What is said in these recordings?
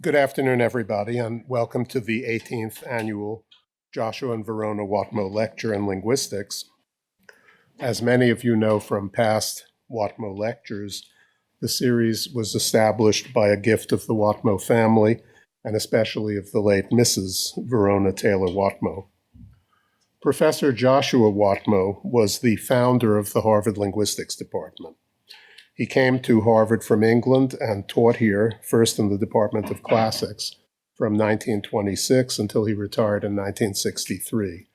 Good afternoon, everybody, and welcome to the 18th annual Joshua and Verona Whatmough Lecture in Linguistics. As many of you know from past Whatmough lectures, the series was established by a gift of the Whatmough family, and especially of the late Mrs. Verona Taylor Whatmough. Professor Joshua Whatmough was the founder of the Harvard Linguistics Department. He came to Harvard from England and taught here, first in the Department of Classics, from 1926 until he retired in 1963.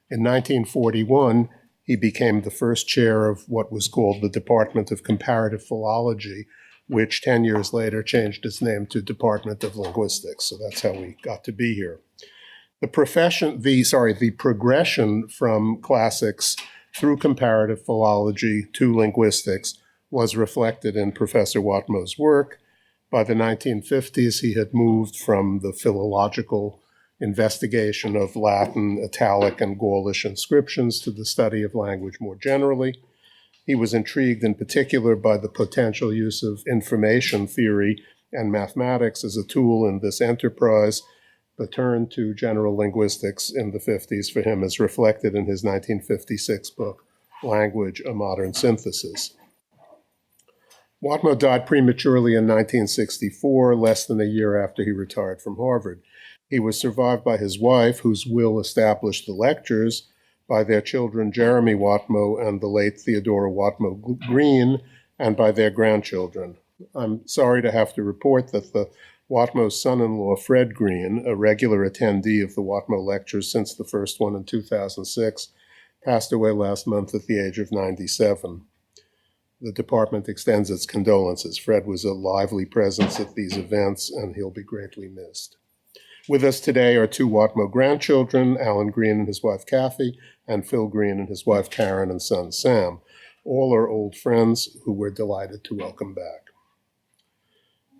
In 1941, he became the first chair of what was called the Department of Comparative Philology, which 10 years later changed its name to Department of Linguistics. So that's how we got to be here. The progression from classics through comparative philology to linguistics was reflected in Professor Whatmough's work. By the 1950s, he had moved from the philological investigation of Latin, Italic, and Gaulish inscriptions to the study of language more generally. He was intrigued in particular by the potential use of information theory and mathematics as a tool in this enterprise. The turn to general linguistics in the 50s for him is reflected in his 1956 book, Language, A Modern Synthesis. Whatmough died prematurely in 1964, less than a year after he retired from Harvard. He was survived by his wife, whose will established the lectures, by their children Jeremy Whatmough and the late Theodora Whatmough Green, and by their grandchildren. I'm sorry to have to report that the Whatmough's son-in-law, Fred Green, a regular attendee of the Whatmough lectures since the first one in 2006, passed away last month at the age of 97. The department extends its condolences. Fred was a lively presence at these events, and he'll be greatly missed. With us today are two Whatmough grandchildren, Alan Green and his wife Kathy, and Phil Green and his wife Karen and son Sam. All are old friends who we're delighted to welcome back.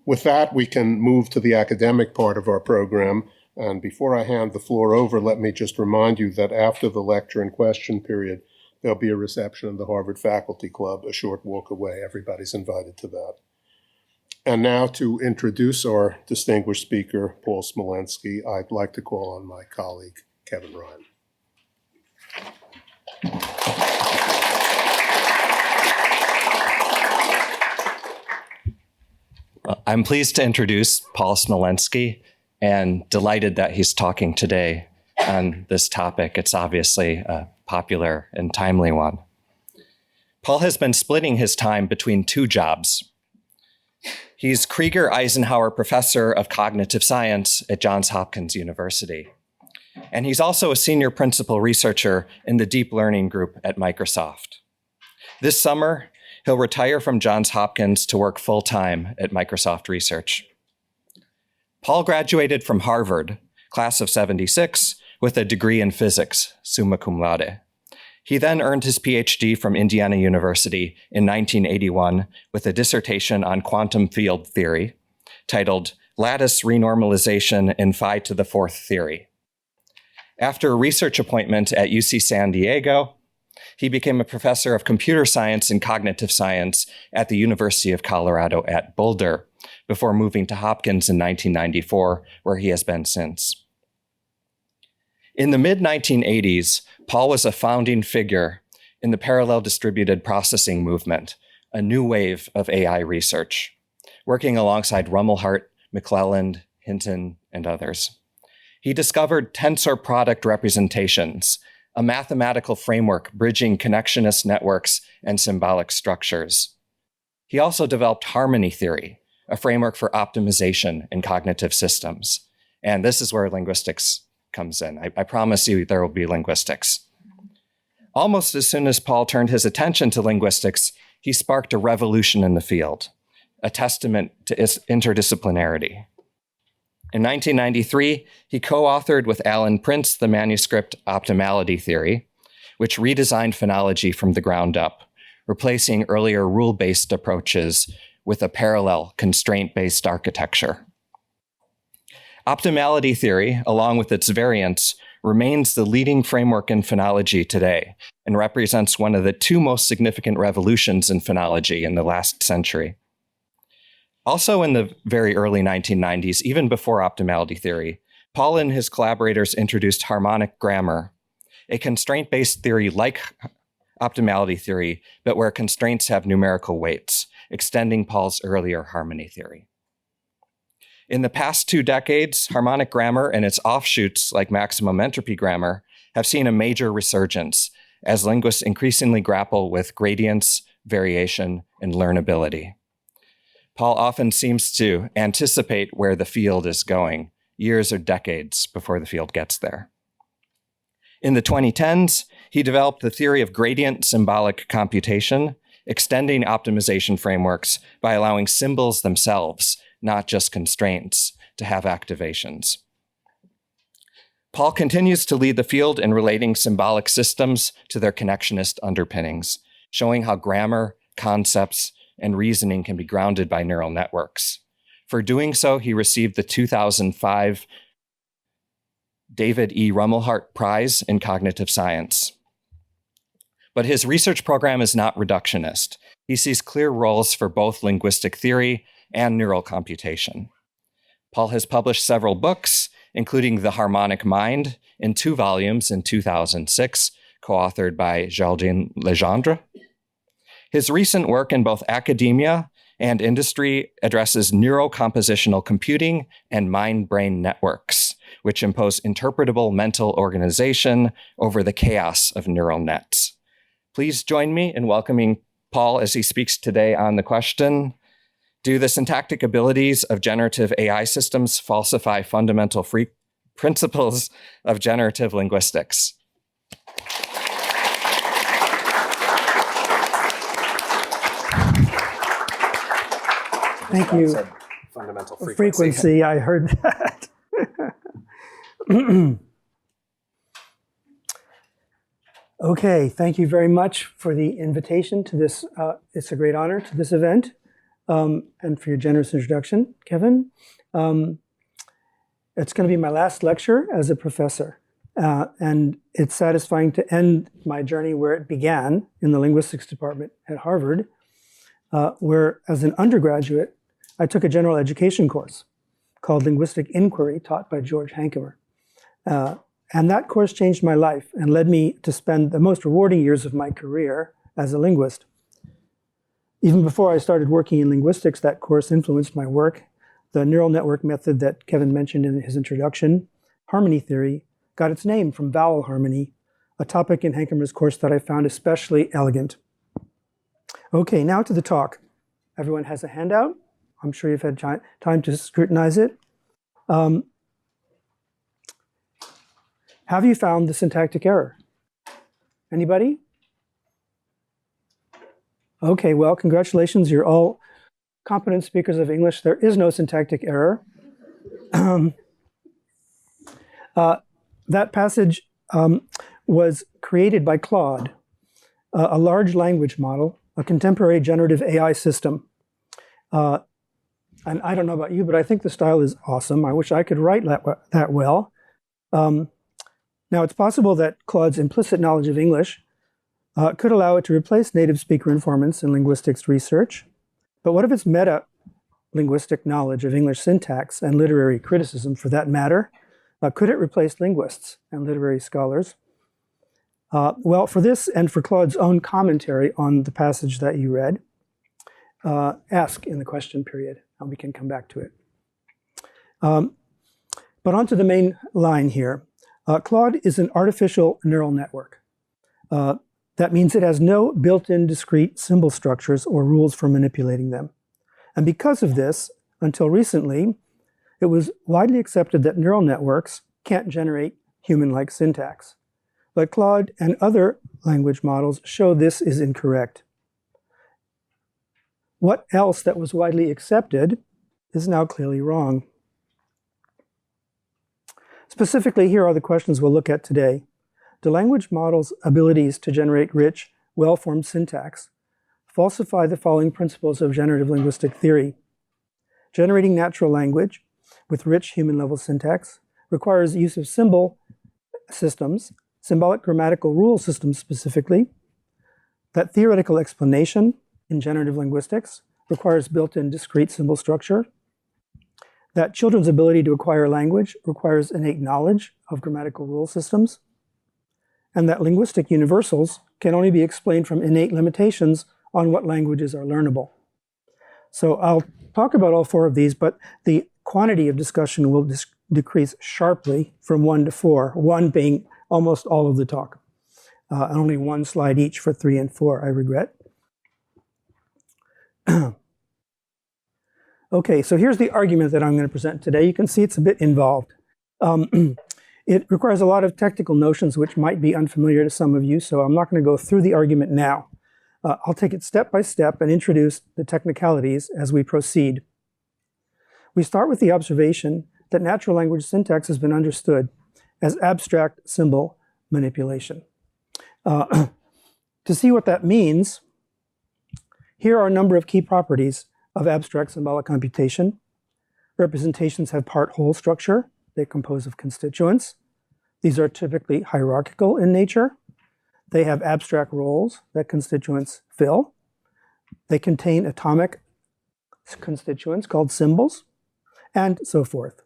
With that, we can move to the academic part of our program. And before I hand the floor over, let me just remind you that after the lecture and question period, there'll be a reception in the Harvard Faculty Club a short walk away. Everybody's invited to that. And now to introduce our distinguished speaker, Paul Smolensky, I'd like to call on my colleague, Kevin Ryan. I'm pleased to introduce Paul Smolensky and delighted that he's talking today on this topic. It's obviously a popular and timely one. Paul has been splitting his time between two jobs. He's Krieger Eisenhower Professor of Cognitive Science at Johns Hopkins University. And he's also a senior principal researcher in the Deep Learning Group at Microsoft. This summer, he'll retire from Johns Hopkins to work full-time at Microsoft Research. Paul graduated from Harvard, class of 76, with a degree in physics, summa cum laude. He then earned his PhD from Indiana University in 1981 with a dissertation on quantum field theory titled Lattice Renormalization in Phi to the Fourth Theory. After a research appointment at UC San Diego, he became a professor of computer science and cognitive science at the University of Colorado at Boulder before moving to Hopkins in 1994, where he has been since. In the mid-1980s, Paul was a founding figure in the parallel distributed processing movement, a new wave of AI research, working alongside Rumelhart, McClelland, Hinton, and others. He discovered tensor product representations, a mathematical framework bridging connectionist networks and symbolic structures. He also developed harmony theory, a framework for optimization in cognitive systems. And this is where linguistics comes in. I promise you there will be linguistics. Almost as soon as Paul turned his attention to linguistics, he sparked a revolution in the field, a testament to interdisciplinarity. In 1993, he co-authored with Alan Prince the manuscript Optimality Theory, which redesigned phonology from the ground up, replacing earlier rule-based approaches with a parallel constraint-based architecture. Optimality theory, along with its variants, remains the leading framework in phonology today and represents one of the two most significant revolutions in phonology in the last century. Also in the very early 1990s, even before optimality theory, Paul and his collaborators introduced harmonic grammar, a constraint-based theory like optimality theory, but where constraints have numerical weights, extending Paul's earlier harmony theory. In the past 2 decades, harmonic grammar and its offshoots, like maximum entropy grammar, have seen a major resurgence as linguists increasingly grapple with gradients, variation, and learnability. Paul often seems to anticipate where the field is going, years or decades before the field gets there. In the 2010s, he developed the theory of gradient symbolic computation, extending optimization frameworks by allowing symbols themselves, not just constraints, to have activations. Paul continues to lead the field in relating symbolic systems to their connectionist underpinnings, showing how grammar, concepts, and reasoning can be grounded by neural networks. For doing so, he received the 2005 David E. Rumelhart Prize in Cognitive Science. But his research program is not reductionist. He sees clear roles for both linguistic theory and neural computation. Paul has published several books, including The Harmonic Mind in 2 volumes in 2006, co-authored by Geraldine Legendre. His recent work in both academia and industry addresses neurocompositional computing and mind-brain networks, which impose interpretable mental organization over the chaos of neural nets. Please join me in welcoming Paul as he speaks today on the question, do the syntactic abilities of generative AI systems falsify fundamental principles of generative linguistics? Thank you. Fundamental Frequency, I heard that. Okay, thank you very much for the invitation to this. It's a great honor to this event, and for your generous introduction, Kevin. It's going to be my last lecture as a professor, and it's satisfying to end my journey where it began in the linguistics department at Harvard, where as an undergraduate, I took a general education course called Linguistic Inquiry, taught by George Hankomer. And that course changed my life and led me to spend the most rewarding years of my career as a linguist. Even before I started working in linguistics, that course influenced my work. The neural network method that Kevin mentioned in his introduction, harmony theory, got its name from vowel harmony, a topic in Hankomer's course that I found especially elegant. Okay, now to the talk. Everyone has a handout. I'm sure you've had time to scrutinize it. Have you found the syntactic error? Anybody? Okay, well, congratulations. You're all competent speakers of English. There is no syntactic error. That passage was created by Claude, a large language model, a contemporary generative AI system. And I don't know about you, but I think the style is awesome. I wish I could write that well. Now, it's possible that Claude's implicit knowledge of English could allow it to replace native speaker informants in linguistics research. But what if its meta-linguistic knowledge of English syntax and literary criticism, for that matter, could it replace linguists and literary scholars? Well, for this and for Claude's own commentary on the passage that you read, ask in the question period, and we can come back to it. But on to the main line here. Claude is an artificial neural network. That means it has no built-in discrete symbol structures or rules for manipulating them. And because of this, until recently, it was widely accepted that neural networks can't generate human-like syntax. But Claude and other language models show this is incorrect. What else that was widely accepted is now clearly wrong. Specifically, here are the questions we'll look at today. Do language models' abilities to generate rich, well-formed syntax falsify the following principles of generative linguistic theory? Generating natural language with rich human-level syntax requires use of symbol systems, symbolic grammatical rule systems specifically. That theoretical explanation in generative linguistics requires built-in discrete symbol structure, that children's ability to acquire language requires innate knowledge of grammatical rule systems, and that linguistic universals can only be explained from innate limitations on what languages are learnable. So I'll talk about all four of these, but the quantity of discussion will decrease sharply from 1 to 4, 1 being almost all of the talk. And only one slide each for 3 and 4, I regret. Okay, so here's the argument that I'm going to present today. You can see it's a bit involved. It requires a lot of technical notions which might be unfamiliar to some of you, so I'm not going to go through the argument now. I'll take it step by step and introduce the technicalities as we proceed. We start with the observation that natural language syntax has been understood as abstract symbol manipulation. To see what that means, here are a number of key properties of abstract symbolic computation. Representations have part-whole structure. They compose of constituents. These are typically hierarchical in nature. They have abstract roles that constituents fill. They contain atomic constituents called symbols, and so forth.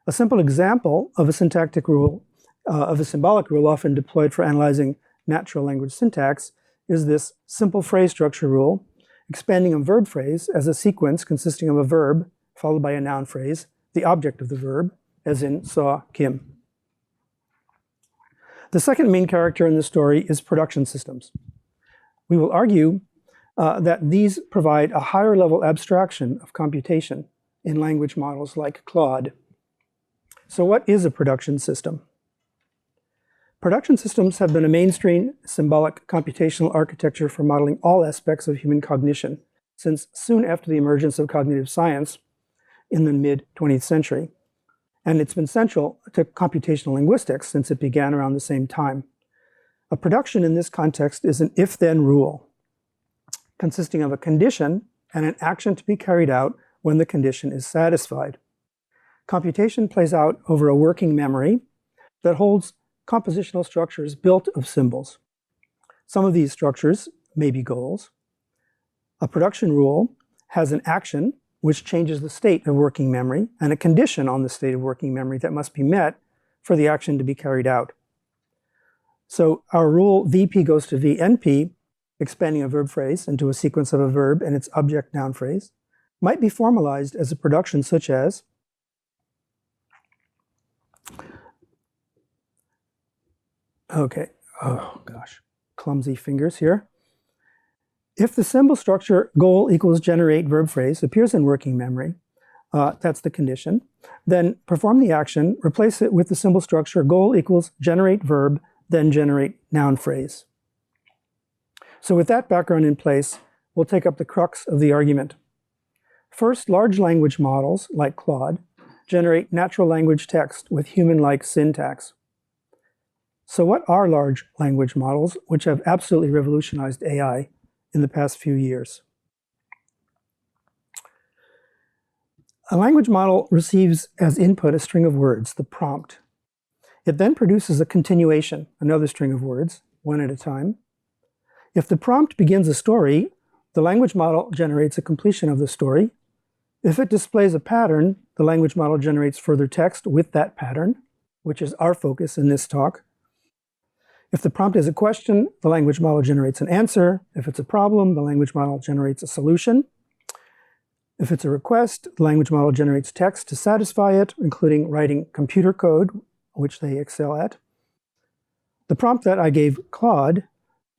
A simple example of a syntactic rule, of a symbolic rule often deployed for analyzing natural language syntax is this simple phrase structure rule, expanding a verb phrase as a sequence consisting of a verb followed by a noun phrase, the object of the verb, as in saw Kim. The second main character in the story is production systems. We will argue that these provide a higher level abstraction of computation in language models like Claude. So what is a production system? Production systems have been a mainstream symbolic computational architecture for modeling all aspects of human cognition since soon after the emergence of cognitive science in the mid-20th century. And it's been central to computational linguistics since it began around the same time. A production in this context is an if-then rule, consisting of a condition and an action to be carried out when the condition is satisfied. Computation plays out over a working memory that holds compositional structures built of symbols. Some of these structures may be goals. A production rule has an action which changes the state of working memory, and a condition on the state of working memory that must be met for the action to be carried out. So our rule VP goes to VNP, expanding a verb phrase into a sequence of a verb and its object noun phrase, might be formalized as a production such as clumsy fingers here. If the symbol structure goal equals generate verb phrase appears in working memory, that's the condition, then perform the action, replace it with the symbol structure goal equals generate verb, then generate noun phrase. So with that background in place, we'll take up the crux of the argument. First, large language models, like Claude, generate natural language text with human-like syntax. So what are large language models, which have absolutely revolutionized AI in the past few years? A language model receives as input a string of words, the prompt. It then produces a continuation, another string of words, one at a time. If the prompt begins a story, the language model generates a completion of the story. If it displays a pattern, the language model generates further text with that pattern, which is our focus in this talk. If the prompt is a question, the language model generates an answer. If it's a problem, the language model generates a solution. If it's a request, the language model generates text to satisfy it, including writing computer code, which they excel at. The prompt that I gave Claude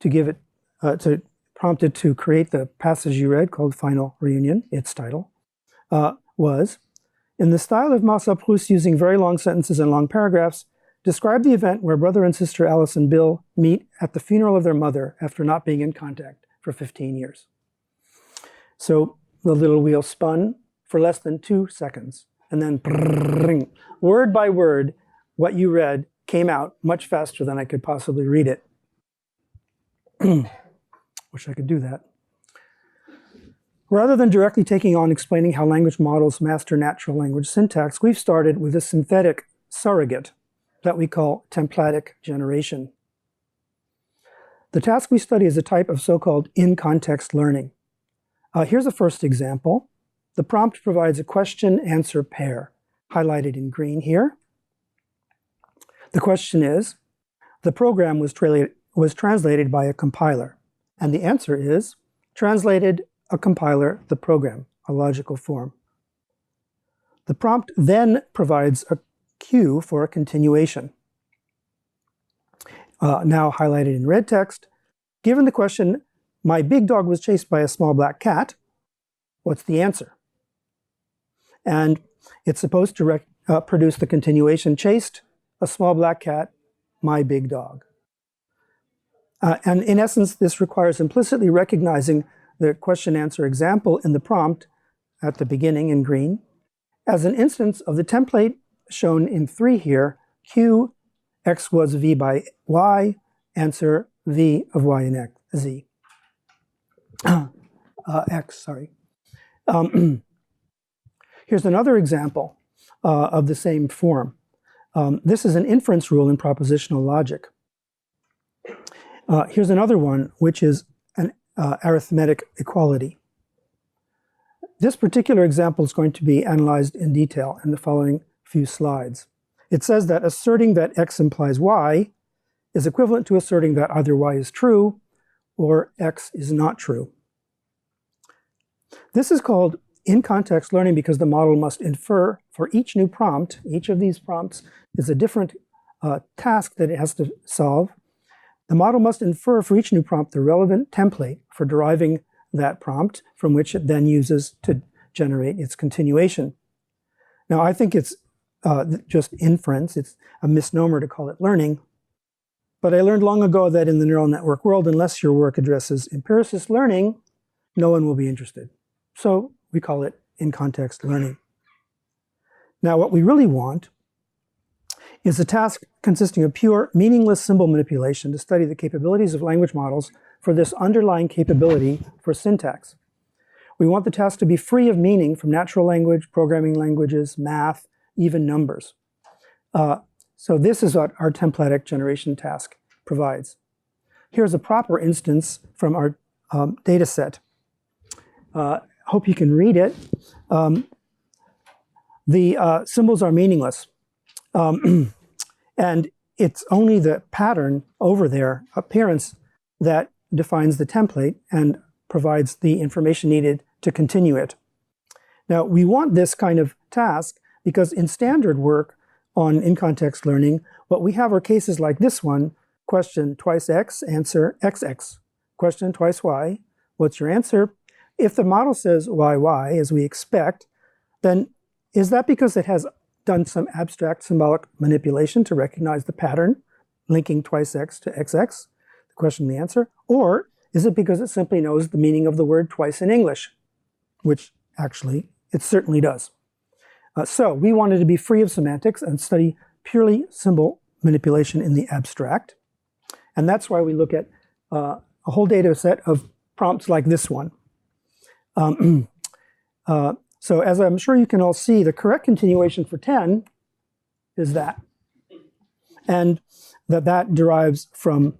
to give it, to prompt it to create the passage you read called Final Reunion, its title, was, in the style of Marcel Proust using very long sentences and long paragraphs, describe the event where brother and sister Alice and Bill meet at the funeral of their mother after not being in contact for 15 years. So the little wheel spun for less than 2 seconds, and then brrrring, word by word, what you read came out much faster than I could possibly read it. Wish I could do that. Rather than directly taking on explaining how language models master natural language syntax, we've started with a synthetic surrogate that we call templatic generation. The task we study is a type of so-called in-context learning. Here's a first example. The prompt provides a question-answer pair, highlighted in green here. The question is, the program was translated by a compiler. And the answer is, translated a compiler the program, a logical form. The prompt then provides a cue for a continuation. Now highlighted in red text, given the question, my big dog was chased by a small black cat, what's the answer? And it's supposed to produce the continuation, chased a small black cat, my big dog. And in essence, this requires implicitly recognizing the question-answer example in the prompt at the beginning in green as an instance of the template shown in 3 here, Q, X was V by Y, answer V of Y and X, Z. X, sorry. Here's another example of the same form. This is an inference rule in propositional logic. Here's another one, which is an arithmetic equality. This particular example is going to be analyzed in detail in the following few slides. It says that asserting that X implies Y is equivalent to asserting that either Y is true or X is not true. This is called in-context learning because the model must infer for each new prompt. Each of these prompts is a different task that it has to solve. The model must infer for each new prompt the relevant template for deriving that prompt, from which it then uses to generate its continuation. Now, I think it's just inference. It's a misnomer to call it learning. But I learned long ago that in the neural network world, unless your work addresses empiricist learning, no one will be interested. So we call it in-context learning. Now, what we really want is a task consisting of pure, meaningless symbol manipulation to study the capabilities of language models for this underlying capability for syntax. We want the task to be free of meaning from natural language, programming languages, math, even numbers. So this is what our templatic generation task provides. Here's a proper instance from our data set. Hope you can read it. The symbols are meaningless. And it's only the pattern over their appearance that defines the template and provides the information needed to continue it. Now, we want this kind of task because in standard work on in-context learning, what we have are cases like this one, question twice X, answer XX. Question twice Y, what's your answer? If the model says YY, as we expect, then is that because it has done some abstract symbolic manipulation to recognize the pattern, linking twice X to XX, the question and the answer? Or is it because it simply knows the meaning of the word twice in English, which actually it certainly does. So we wanted to be free of semantics and study purely symbol manipulation in the abstract. And that's why we look at a whole data set of prompts like this one. So as I'm sure you can all see, the correct continuation for 10 is that. And that derives from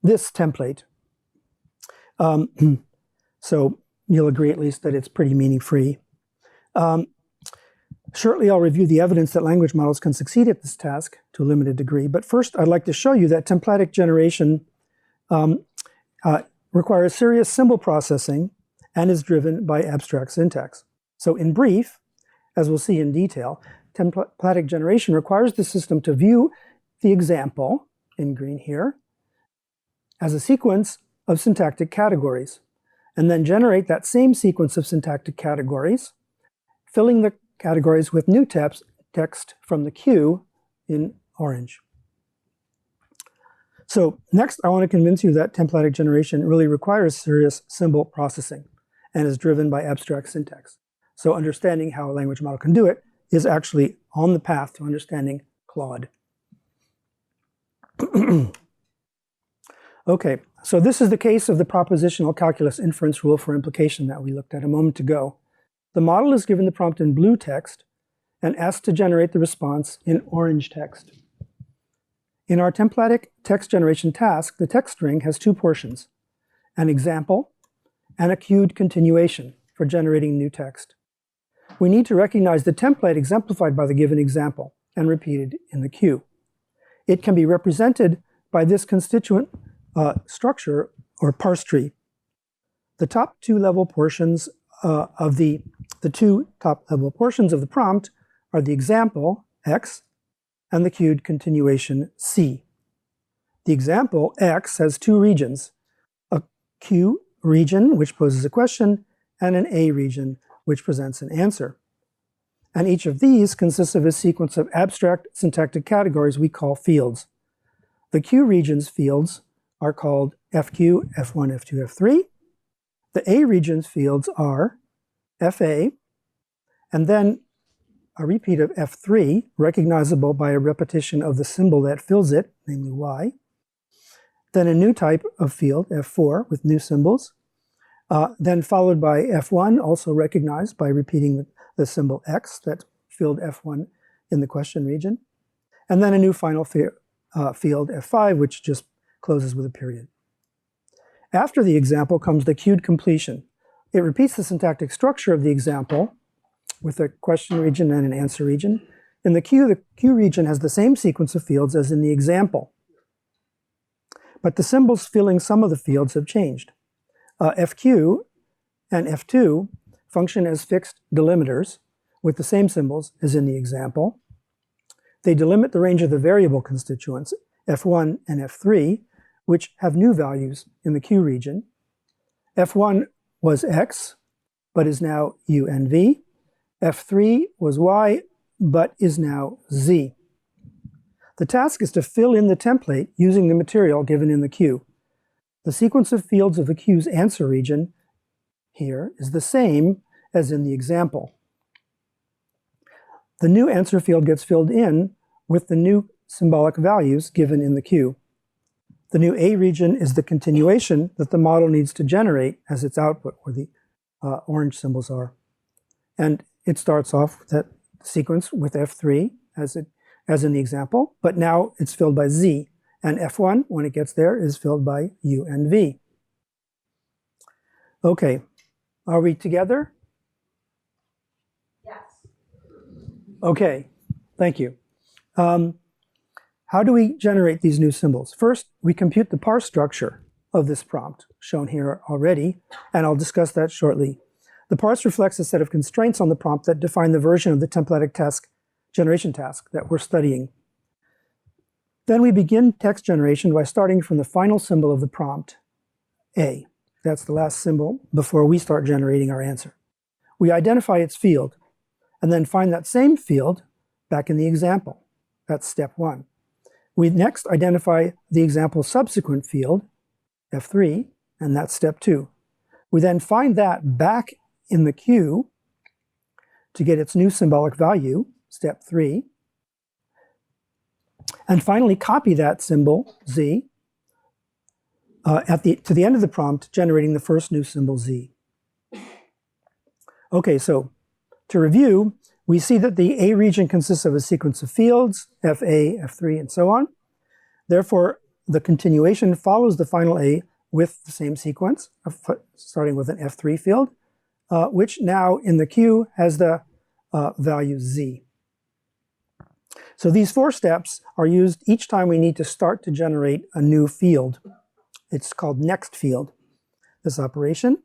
this template. So you'll agree at least that it's pretty meaning-free. Shortly, I'll review the evidence that language models can succeed at this task to a limited degree. But first, I'd like to show you that templatic generation requires serious symbol processing and is driven by abstract syntax. So in brief, as we'll see in detail, templatic generation requires the system to view the example, in green here, as a sequence of syntactic categories, and then generate that same sequence of syntactic categories, filling the categories with new text from the queue in orange. So next, I want to convince you that templatic generation really requires serious symbol processing and is driven by abstract syntax. So understanding how a language model can do it is actually on the path to understanding Claude. Okay, so this is the case of the propositional calculus inference rule for implication that we looked at a moment ago. The model is given the prompt in blue text and asked to generate the response in orange text. In our templatic text generation task, the text string has two portions, an example and a queued continuation. for generating new text. We need to recognize the template exemplified by the given example and repeated in the queue. It can be represented by this constituent structure or parse tree. The top two level portions of the two top level portions of the prompt are the example, X, and the queued continuation, C. The example, X, has two regions, a Q region, which poses a question, and an A region, which presents an answer. And each of these consists of a sequence of abstract syntactic categories we call fields. The Q region's fields are called FQ, F1, F2, F3. The A region's fields are FA, and then a repeat of F3, recognizable by a repetition of the symbol that fills it, namely Y. Then a new type of field, F4, with new symbols. Then followed by F1, also recognized by repeating the symbol X that filled F1 in the question region. And then a new final field, F5, which just closes with a period. After the example comes the queued completion. It repeats the syntactic structure of the example with a question region and an answer region. In the queue region has the same sequence of fields as in the example. But the symbols filling some of the fields have changed. FQ and F2 function as fixed delimiters with the same symbols as in the example. They delimit the range of the variable constituents, F1 and F3, which have new values in the Q region. F1 was X, but is now U and V. F3 was Y, but is now Z. The task is to fill in the template using the material given in the queue. The sequence of fields of the queue's answer region here is the same as in the example. The new answer field gets filled in with the new symbolic values given in the queue. The new A region is the continuation that the model needs to generate as its output, where the orange symbols are. And it starts off with that sequence with F3 as in the example, but now it's filled by Z. And F1, when it gets there, is filled by U and V. Okay, are we together? Yes. Okay, thank you. How do we generate these new symbols? First, we compute the parse structure of this prompt, shown here already, and I'll discuss that shortly. The parse reflects a set of constraints on the prompt that define the version of the templatic task, generation task that we're studying. Then we begin text generation by starting from the final symbol of the prompt, A. That's the last symbol before we start generating our answer. We identify its field, and then find that same field back in the example. That's step one. We next identify the example subsequent field, F3, and that's step two. We then find that back in the queue to get its new symbolic value, step 3, and finally copy that symbol, Z, to the end of the prompt, generating the first new symbol, Z. Okay, so to review, we see that the A region consists of a sequence of fields, FA, F3, and so on. Therefore, the continuation follows the final A with the same sequence, starting with an F3 field, which now in the queue has the value Z. So these 4 steps are used each time we need to start to generate a new field. It's called next field, this operation.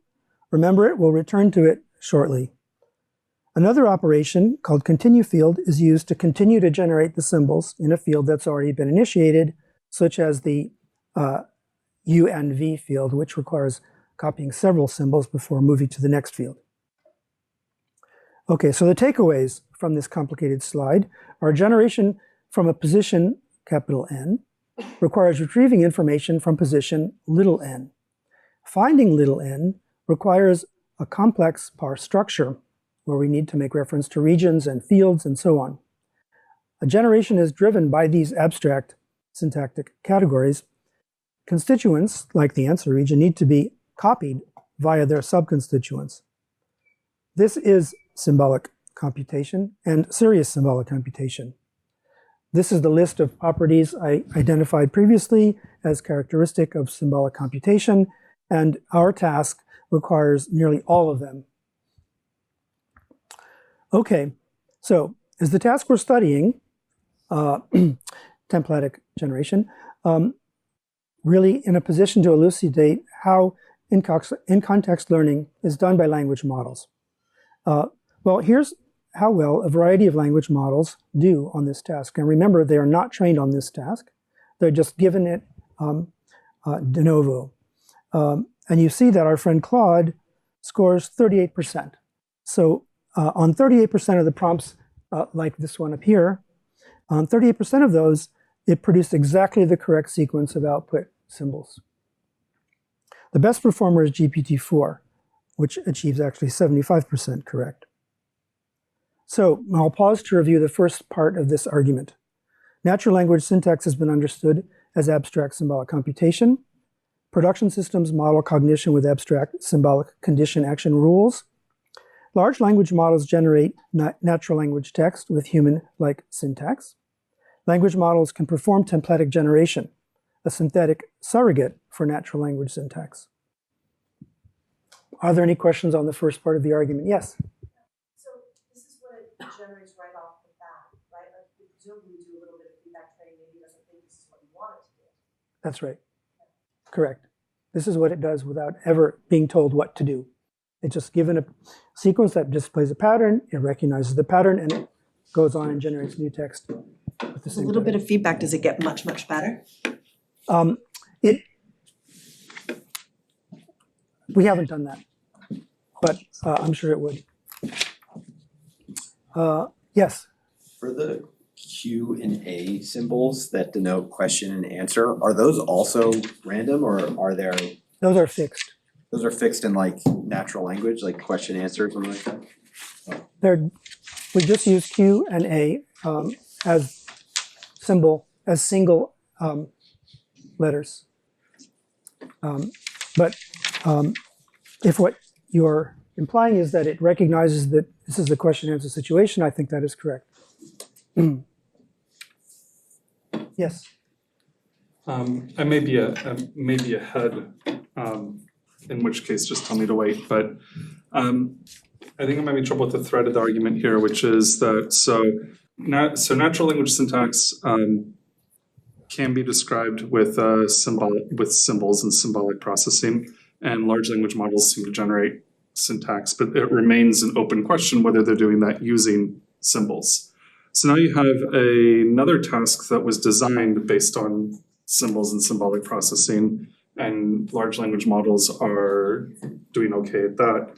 Remember it, we'll return to it shortly. Another operation called continue field is used to continue to generate the symbols in a field that's already been initiated, such as the U and V field, which requires copying several symbols before moving to the next field. Okay, so the takeaways from this complicated slide are generation from a position, capital N, requires retrieving information from position, little n. Finding little n requires a complex parse structure, where we need to make reference to regions and fields and so on. A generation is driven by these abstract syntactic categories. Constituents, like the answer region, need to be copied via their subconstituents. This is symbolic computation and serious symbolic computation. This is the list of properties I identified previously as characteristic of symbolic computation, and our task requires nearly all of them. Okay, so is the task we're studying, templatic generation, really in a position to elucidate how in-context learning is done by language models? Well, here's how well a variety of language models do on this task. And remember, they are not trained on this task. They're just given it de novo. And you see that our friend Claude scores 38%. So on 38% of the prompts, like this one up here, on 38% of those, it produced exactly the correct sequence of output symbols. The best performer is GPT-4, which achieves actually 75% correct. So I'll pause to review the first part of this argument. Natural language syntax has been understood as abstract symbolic computation. Production systems model cognition with abstract symbolic condition action rules. Large language models generate natural language text with human-like syntax. Language models can perform templatic generation, a synthetic surrogate for natural language syntax. Are there any questions on the first part of the argument? Yes? So this is what it generates right off the bat, right? Like you presumably do a little bit of feedback training, maybe it doesn't think this is what you want it to do. That's right. Correct. This is what it does without ever being told what to do. It's just given a sequence that displays a pattern, it recognizes the pattern, and it goes on and generates new text. With the A little bit of feedback, does it get much, much better? We haven't done that, but I'm sure it would. Yes? For the Q and A symbols that denote question and answer, are those also random or are there, Those are fixed. those are fixed in like natural language, like question answer or something like that? We just use Q and A as single letters. But if what you're implying is that it recognizes that this is a question answer situation, I think that is correct. Yes. I may be ahead, in which case just tell me to wait, but I think I'm having trouble with the thread of the argument here, which is that so natural language syntax can be described with symbols and symbolic processing, and large language models seem to generate syntax, but it remains an open question whether they're doing that using symbols. So now you have another task that was designed based on symbols and symbolic processing, and large language models are doing okay at that.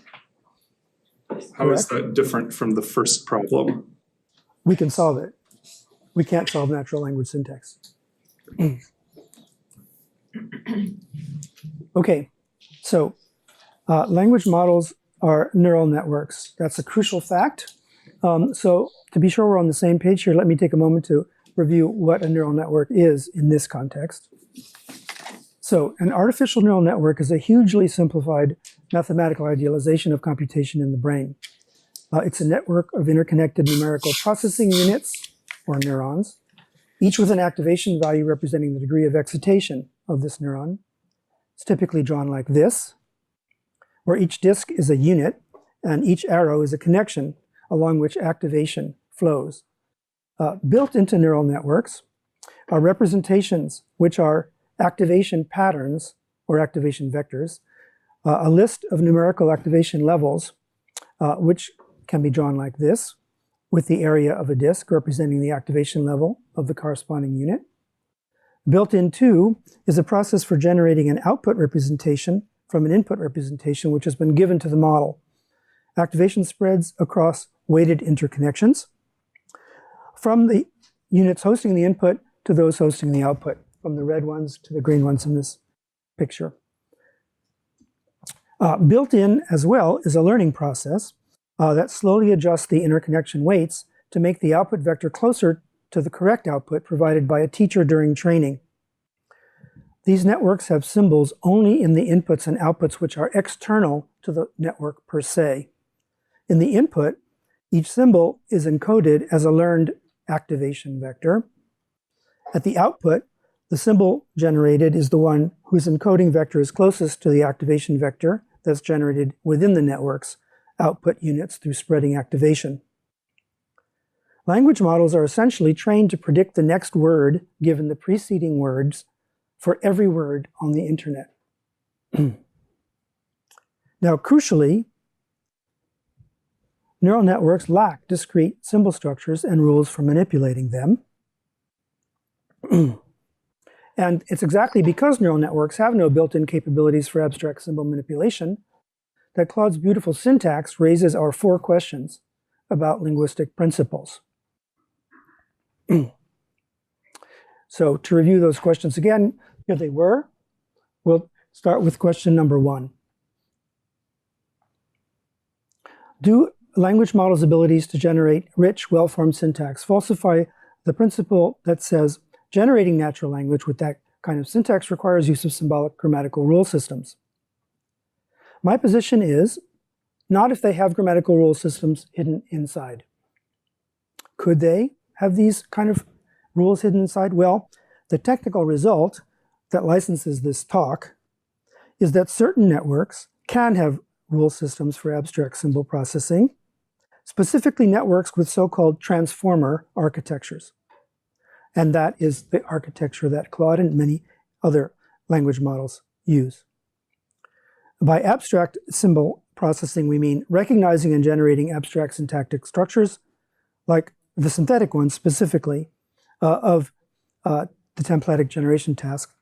How is that different from the first problem? We can solve it. We can't solve natural language syntax. Okay, so language models are neural networks. That's a crucial fact. So to be sure we're on the same page here, let me take a moment to review what a neural network is in this context. So an artificial neural network is a hugely simplified mathematical idealization of computation in the brain. It's a network of interconnected numerical processing units, or neurons, each with an activation value representing the degree of excitation of this neuron. It's typically drawn like this, where each disk is a unit and each arrow is a connection along which activation flows. Built into neural networks are representations which are activation patterns or activation vectors, a list of numerical activation levels, which can be drawn like this, with the area of a disk representing the activation level of the corresponding unit. Built in too is a process for generating an output representation from an input representation which has been given to the model. Activation spreads across weighted interconnections from the units hosting the input to those hosting the output, from the red ones to the green ones in this picture. Built in as well is a learning process that slowly adjusts the interconnection weights to make the output vector closer to the correct output provided by a teacher during training. These networks have symbols only in the inputs and outputs which are external to the network per se. In the input, each symbol is encoded as a learned activation vector. At the output, the symbol generated is the one whose encoding vector is closest to the activation vector that's generated within the network's output units through spreading activation. Language models are essentially trained to predict the next word given the preceding words for every word on the internet. Now, crucially, neural networks lack discrete symbol structures and rules for manipulating them. And it's exactly because neural networks have no built-in capabilities for abstract symbol manipulation that Claude's beautiful syntax raises our 4 questions about linguistic principles. So to review those questions again, here they were. We'll start with question number 1. Do language models' abilities to generate rich, well-formed syntax falsify the principle that says generating natural language with that kind of syntax requires use of symbolic grammatical rule systems? My position is not if they have grammatical rule systems hidden inside. Could they have these kind of rules hidden inside? Well, the technical result that licenses this talk is that certain networks can have rule systems for abstract symbol processing, specifically networks with so-called transformer architectures. And that is the architecture that Claude and many other language models use. By abstract symbol processing, we mean recognizing and generating abstract syntactic structures, like the synthetic ones specifically, of the templatic generation task,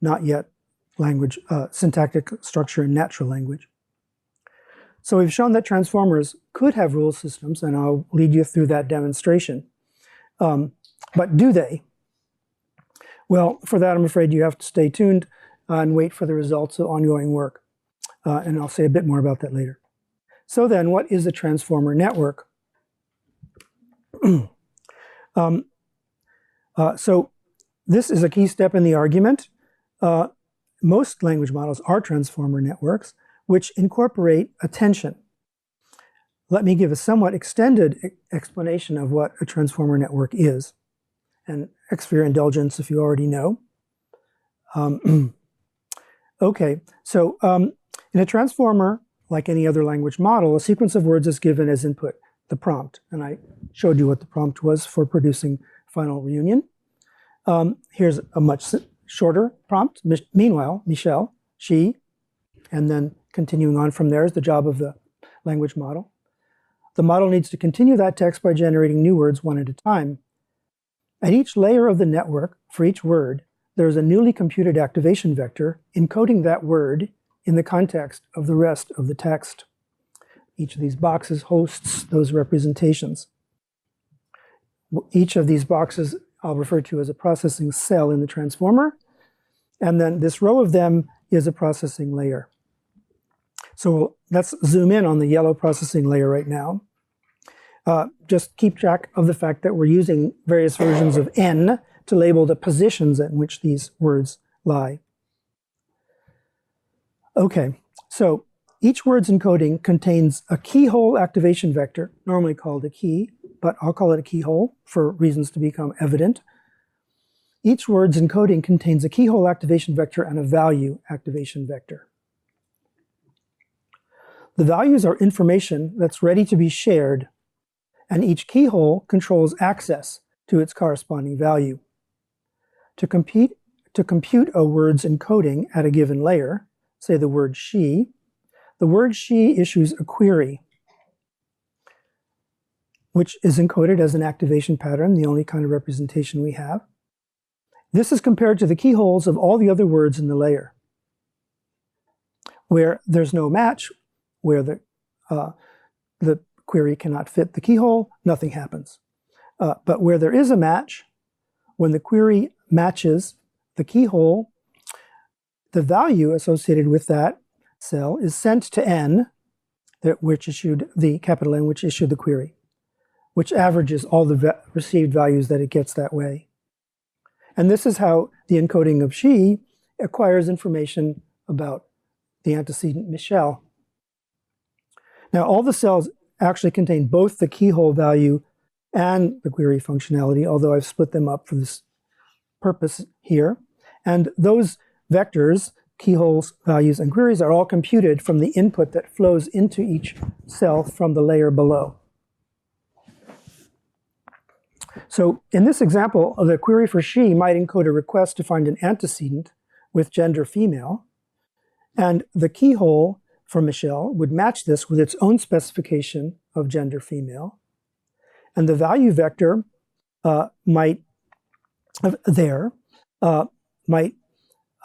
not yet language, syntactic structure in natural language. So we've shown that transformers could have rule systems, and I'll lead you through that demonstration. But do they? Well, for that, I'm afraid you have to stay tuned and wait for the results of ongoing work. And I'll say a bit more about that later. So then, what is a transformer network? So this is a key step in the argument. Most language models are transformer networks, which incorporate attention. Let me give a somewhat extended explanation of what a transformer network is. And ask for your indulgence if you already know. Okay, so in a transformer, like any other language model, a sequence of words is given as input, the prompt. And I showed you what the prompt was for producing final reunion. Here's a much shorter prompt. Meanwhile, Michelle, she, and then continuing on from there is the job of the language model. The model needs to continue that text by generating new words one at a time. At each layer of the network, for each word, there is a newly computed activation vector encoding that word in the context of the rest of the text. Each of these boxes hosts those representations. Each of these boxes I'll refer to as a processing cell in the transformer, and then this row of them is a processing layer. So let's zoom in on the yellow processing layer right now. Just keep track of the fact that we're using various versions of N to label the positions at which these words lie. Okay, so each word's encoding contains a keyhole activation vector, normally called a key, but I'll call it a keyhole for reasons to become evident. Each word's encoding contains a keyhole activation vector and a value activation vector. The values are information that's ready to be shared, and each keyhole controls access to its corresponding value. To compute a word's encoding at a given layer, say the word she, the word she issues a query, which is encoded as an activation pattern, the only kind of representation we have. This is compared to the keyholes of all the other words in the layer. Where there's no match, where the query cannot fit the keyhole, nothing happens. But where there is a match, when the query matches the keyhole, the value associated with that cell is sent to N, which issued the capital N, which issued the query, which averages all the received values that it gets that way. And this is how the encoding of she acquires information about the antecedent Michelle. Now, all the cells actually contain both the keyhole value and the query functionality, although I've split them up for this purpose here. And those vectors, keyholes, values, and queries are all computed from the input that flows into each cell from the layer below. So in this example, the query for she might encode a request to find an antecedent with gender female, and the keyhole for Michelle would match this with its own specification of gender female, and the value vector might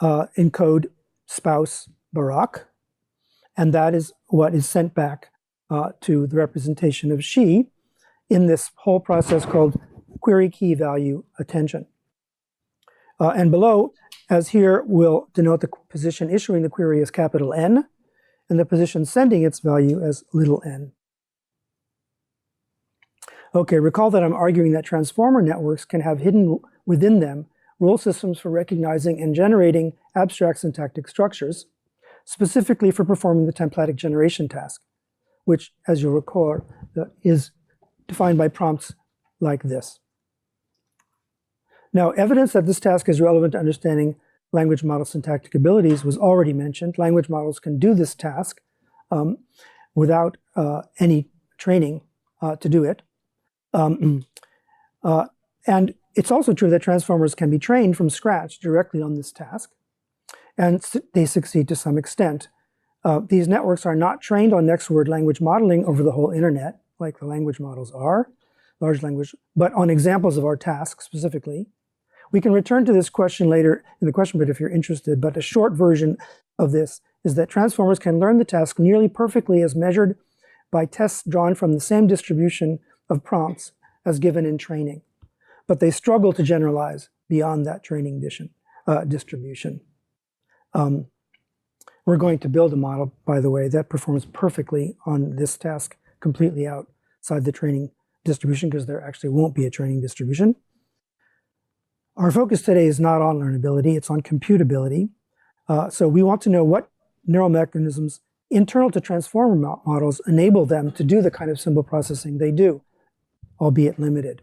encode spouse Barack, and that is what is sent back to the representation of she in this whole process called query key value attention. And below, as here, we'll denote the position issuing the query as capital N, and the position sending its value as little n. Okay, recall that I'm arguing that transformer networks can have hidden within them rule systems for recognizing and generating abstract syntactic structures, specifically for performing the templatic generation task, which, as you'll recall, is defined by prompts like this. Now, evidence that this task is relevant to understanding language model syntactic abilities was already mentioned. Language models can do this task without any training to do it. And it's also true that transformers can be trained from scratch directly on this task, and they succeed to some extent. These networks are not trained on next word language modeling over the whole internet, like the language models are, large language, but on examples of our task specifically. We can return to this question later in the question bit if you're interested, but a short version of this is that transformers can learn the task nearly perfectly as measured by tests drawn from the same distribution of prompts as given in training. But they struggle to generalize beyond that training distribution. We're going to build a model, by the way, that performs perfectly on this task completely outside the training distribution, because there actually won't be a training distribution. Our focus today is not on learnability, it's on computability. So we want to know what neural mechanisms internal to transformer models enable them to do the kind of symbol processing they do, albeit limited.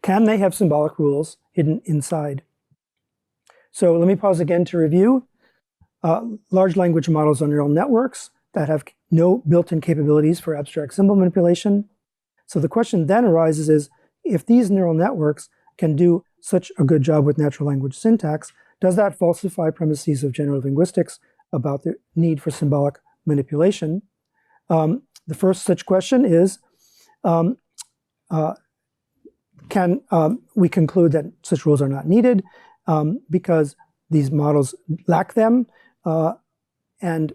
Can they have symbolic rules hidden inside? So let me pause again to review. Large language models are neural networks that have no built-in capabilities for abstract symbol manipulation. So the question then arises is, if these neural networks can do such a good job with natural language syntax, does that falsify premises of generative linguistics about the need for symbolic manipulation? The first such question is, can we conclude that such rules are not needed because these models lack them and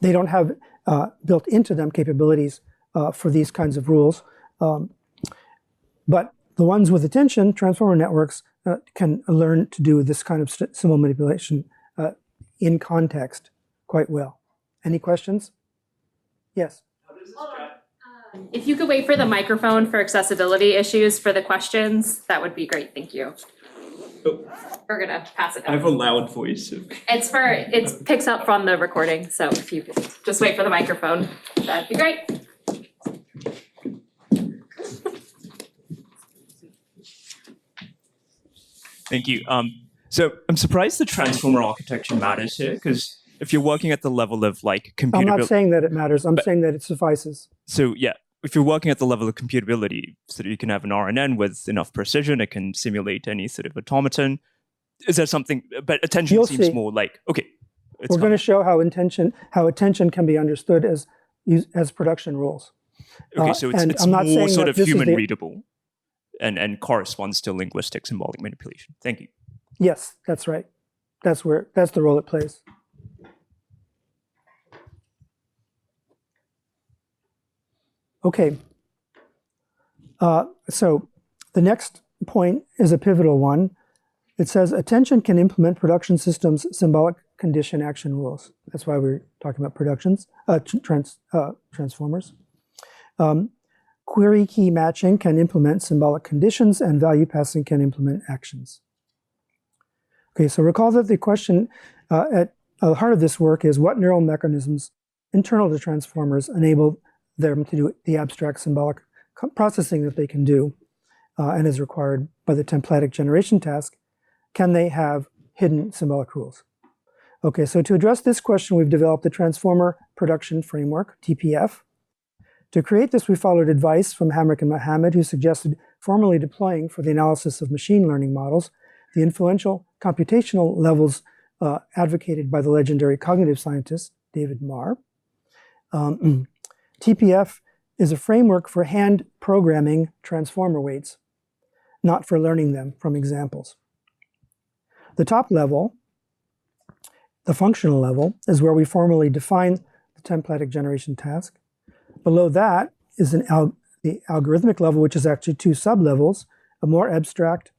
they don't have built into them capabilities for these kinds of rules. But the ones with attention, transformer networks, can learn to do this kind of symbol manipulation in context quite well. Any questions? Yes? If you could wait for the microphone for accessibility issues for the questions, that would be great. Thank you. Oh, We're gonna pass it I have down. a loud voice. It picks up from the recording, so if you could just wait for the microphone, that'd be great. Thank you. So I'm surprised the transformer architecture matters here, because if you're working at the level of like I'm not saying that it matters, I'm saying that it suffices. So yeah, if you're working at the level of computability, so that you can have an RNN with enough precision, it can simulate any sort of automaton. Is there something? But attention You'll seems see. more like okay. We're going to show how attention can be understood as production rules. Okay, so it's I'm not more saying sort that of this is human the- readable, and corresponds to linguistic symbolic manipulation. Thank you. Yes, that's right. That's the role it plays. Okay. So the next point is a pivotal one. It says attention can implement production systems symbolic condition action rules. That's why we're talking about transformers. Query key matching can implement symbolic conditions, and value passing can implement actions. Okay, so recall that the question at the heart of this work is what neural mechanisms internal to transformers enable them to do the abstract symbolic processing that they can do and is required by the templatic generation task. Can they have hidden symbolic rules? Okay, so to address this question, we've developed the Transformer Production Framework, TPF. To create this, we followed advice from Hamrick and Mohammed, who suggested formally deploying for the analysis of machine learning models the influential computational levels advocated by the legendary cognitive scientist David Marr. TPF is a framework for hand programming transformer weights, not for learning them from examples. The top level, the functional level, is where we formally define the templatic generation task. Below that is the algorithmic level, which is actually two sub-levels, a more abstract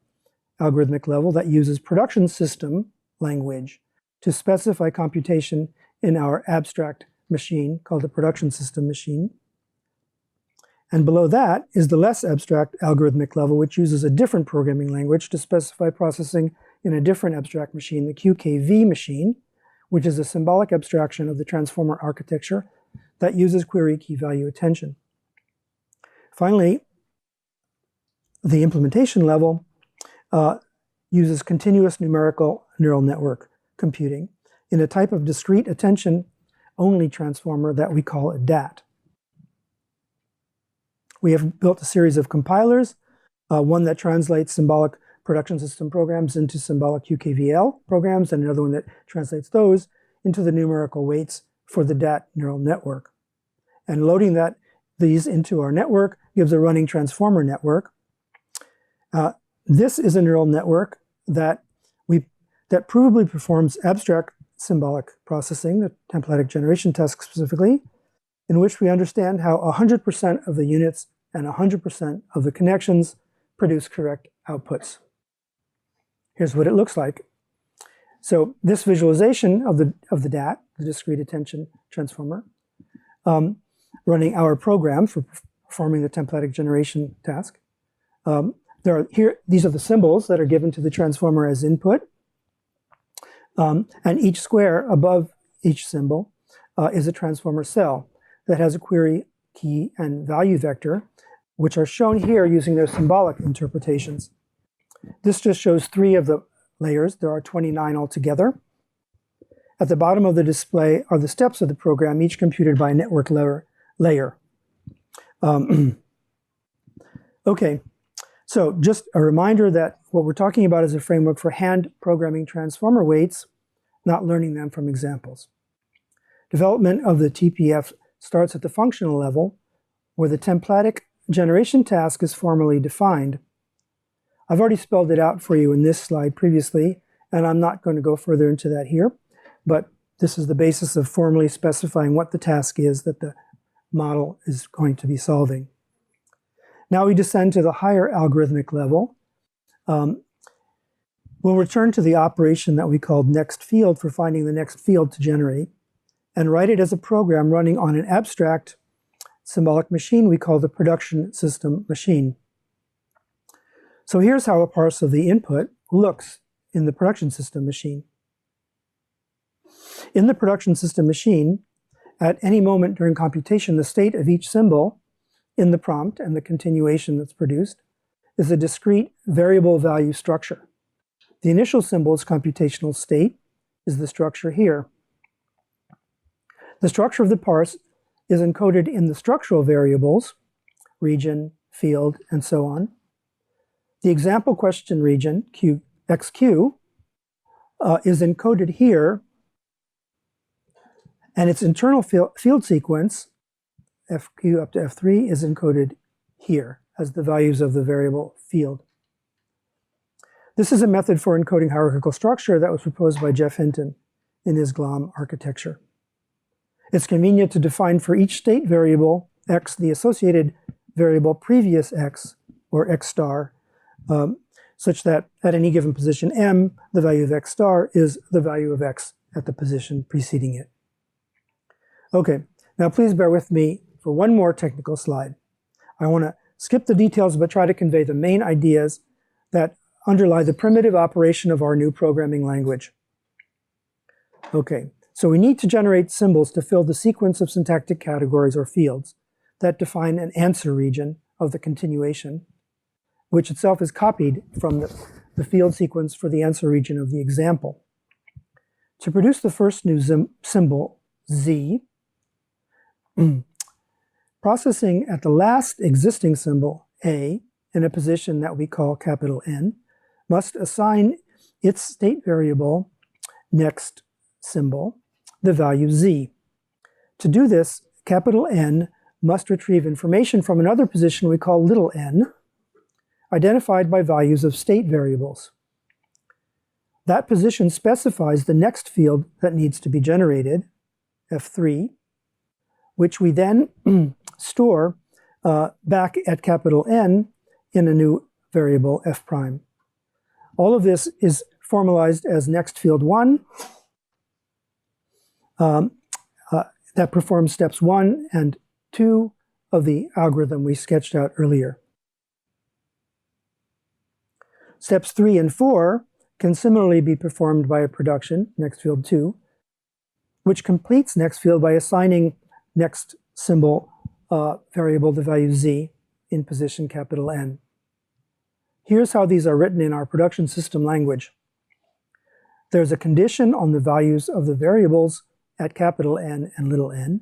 algorithmic level that uses production system language to specify computation in our abstract machine called the production system machine. And below that is the less abstract algorithmic level, which uses a different programming language to specify processing in a different abstract machine, the QKV machine, which is a symbolic abstraction of the transformer architecture that uses query key value attention. Finally, the implementation level uses continuous numerical neural network computing in a type of discrete attention-only transformer that we call a DAT. We have built a series of compilers, one that translates symbolic production system programs into symbolic QKVL programs, and another one that translates those into the numerical weights for the DAT neural network. And loading these into our network gives a running transformer network. This is a neural network that provably performs abstract symbolic processing, the templatic generation task specifically, in which we understand how 100% of the units and 100% of the connections produce correct outputs. Here's what it looks like. So this visualization of the DAT, the discrete attention transformer, running our program for performing the templatic generation task. These are the symbols that are given to the transformer as input. And each square above each symbol is a transformer cell that has a query key and value vector, which are shown here using their symbolic interpretations. This just shows 3 of the layers. There are 29 altogether. At the bottom of the display are the steps of the program, each computed by a network layer. Okay, so just a reminder that what we're talking about is a framework for hand programming transformer weights, not learning them from examples. Development of the TPF starts at the functional level, where the templatic generation task is formally defined. I've already spelled it out for you in this slide previously, and I'm not going to go further into that here, but this is the basis of formally specifying what the task is that the model is going to be solving. Now we descend to the higher algorithmic level. We'll return to the operation that we called next field for finding the next field to generate, and write it as a program running on an abstract symbolic machine we call the production system machine. So here's how a parse of the input looks in the production system machine. In the production system machine, at any moment during computation, the state of each symbol in the prompt and the continuation that's produced is a discrete variable value structure. The initial symbol's computational state is the structure here. The structure of the parse is encoded in the structural variables, region, field, and so on. The example question region, XQ, is encoded here, and its internal field sequence, FQ up to F3, is encoded here as the values of the variable field. This is a method for encoding hierarchical structure that was proposed by Jeff Hinton in his GLOM architecture. It's convenient to define for each state variable x the associated variable previous x, or x star, such that at any given position m, the value of x star is the value of x at the position preceding it. Okay, now please bear with me for one more technical slide. I want to skip the details but try to convey the main ideas that underlie the primitive operation of our new programming language. Okay, so we need to generate symbols to fill the sequence of syntactic categories or fields that define an answer region of the continuation, which itself is copied from the field sequence for the answer region of the example. To produce the first new symbol, Z, processing at the last existing symbol, A, in a position that we call capital N must assign its state variable next symbol the value z. To do this, capital N must retrieve information from another position we call little n, identified by values of state variables. That position specifies the next field that needs to be generated, F3, which we then store back at capital N in a new variable, F prime. All of this is formalized as next field 1 that performs steps 1 and 2 of the algorithm we sketched out earlier. Steps 3 and 4 can similarly be performed by a production, next field 2, which completes next field by assigning next symbol variable the value z in position capital N. Here's how these are written in our production system language. There's a condition on the values of the variables at capital N and little n,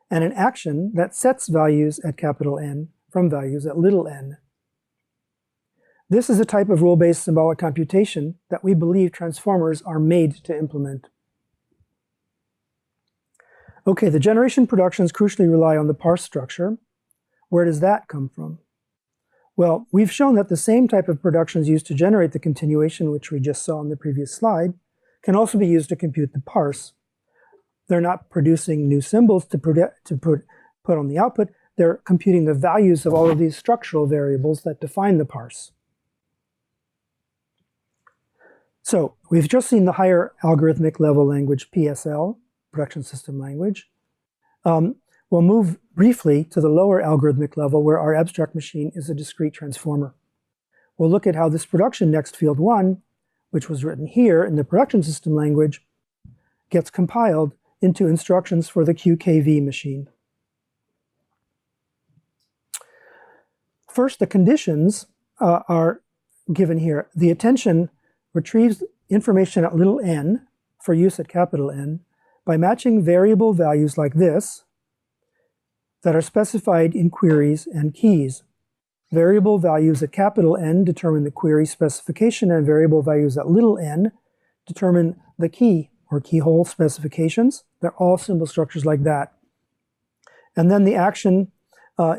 and an action that sets values at capital N from values at little n. This is a type of rule-based symbolic computation that we believe transformers are made to implement. Okay, the generation productions crucially rely on the parse structure. Where does that come from? Well, we've shown that the same type of productions used to generate the continuation, which we just saw on the previous slide, can also be used to compute the parse. They're not producing new symbols to put on the output. They're computing the values of all of these structural variables that define the parse. So we've just seen the higher algorithmic level language, PSL, production system language. We'll move briefly to the lower algorithmic level where our abstract machine is a discrete transformer. We'll look at how this production next field 1, which was written here in the production system language, gets compiled into instructions for the QKV machine. First, the conditions are given here. The attention retrieves information at little n for use at capital N by matching variable values like this that are specified in queries and keys. Variable values at capital N determine the query specification, and variable values at little n determine the key or keyhole specifications. They're all symbol structures like that. And then the action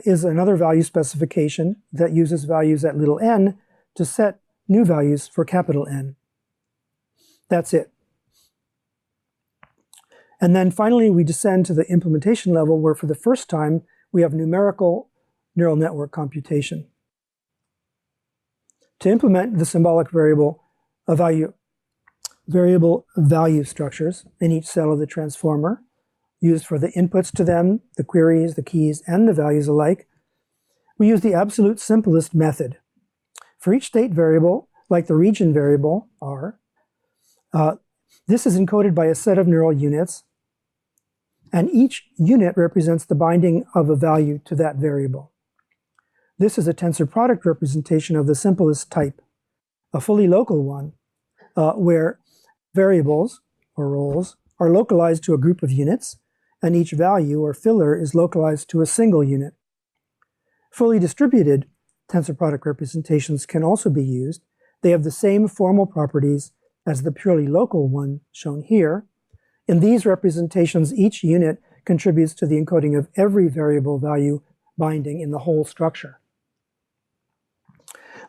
is another value specification that uses values at little n to set new values for capital N. That's it. And then finally, we descend to the implementation level where for the first time, we have numerical neural network computation. To implement the symbolic variable value structures in each cell of the transformer, used for the inputs to them, the queries, the keys, and the values alike, we use the absolute simplest method. For each state variable, like the region variable, R, this is encoded by a set of neural units, and each unit represents the binding of a value to that variable. This is a tensor product representation of the simplest type, a fully local one, where variables, or roles, are localized to a group of units, and each value, or filler, is localized to a single unit. Fully distributed tensor product representations can also be used. They have the same formal properties as the purely local one shown here. In these representations, each unit contributes to the encoding of every variable value binding in the whole structure.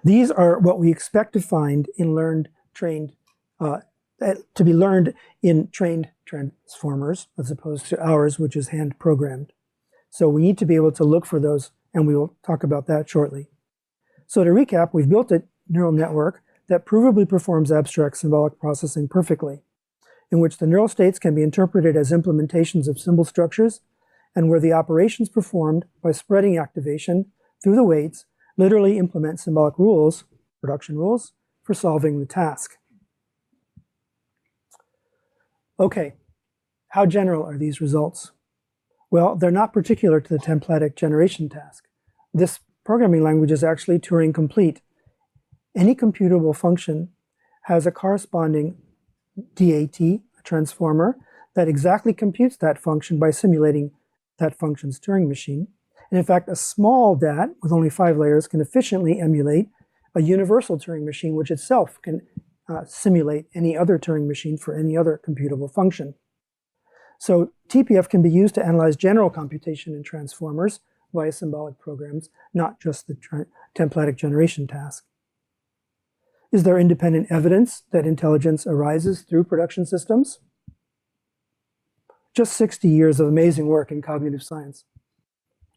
These are what we expect to find in to be learned in trained transformers, as opposed to ours, which is hand programmed. So we need to be able to look for those, and we will talk about that shortly. So to recap, we've built a neural network that provably performs abstract symbolic processing perfectly, in which the neural states can be interpreted as implementations of symbol structures, and where the operations performed by spreading activation through the weights literally implement symbolic rules, production rules, for solving the task. Okay, how general are these results? Well, they're not particular to the templatic generation task. This programming language is actually Turing complete. Any computable function has a corresponding DAT, a transformer, that exactly computes that function by simulating that function's Turing machine. And in fact, a small DAT with only 5 layers can efficiently emulate a universal Turing machine, which itself can simulate any other Turing machine for any other computable function. So TPF can be used to analyze general computation in transformers via symbolic programs, not just the templatic generation task. Is there independent evidence that intelligence arises through production systems? Just 60 years of amazing work in cognitive science.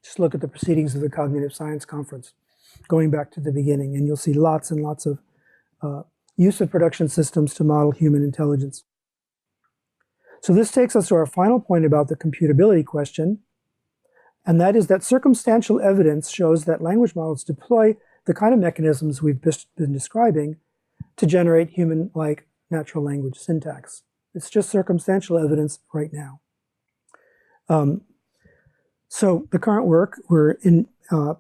Just look at the proceedings of the Cognitive Science Conference, going back to the beginning, and you'll see lots and lots of use of production systems to model human intelligence. So this takes us to our final point about the computability question, and that is that circumstantial evidence shows that language models deploy the kind of mechanisms we've been describing to generate human-like natural language syntax. It's just circumstantial evidence right now. So the current work we're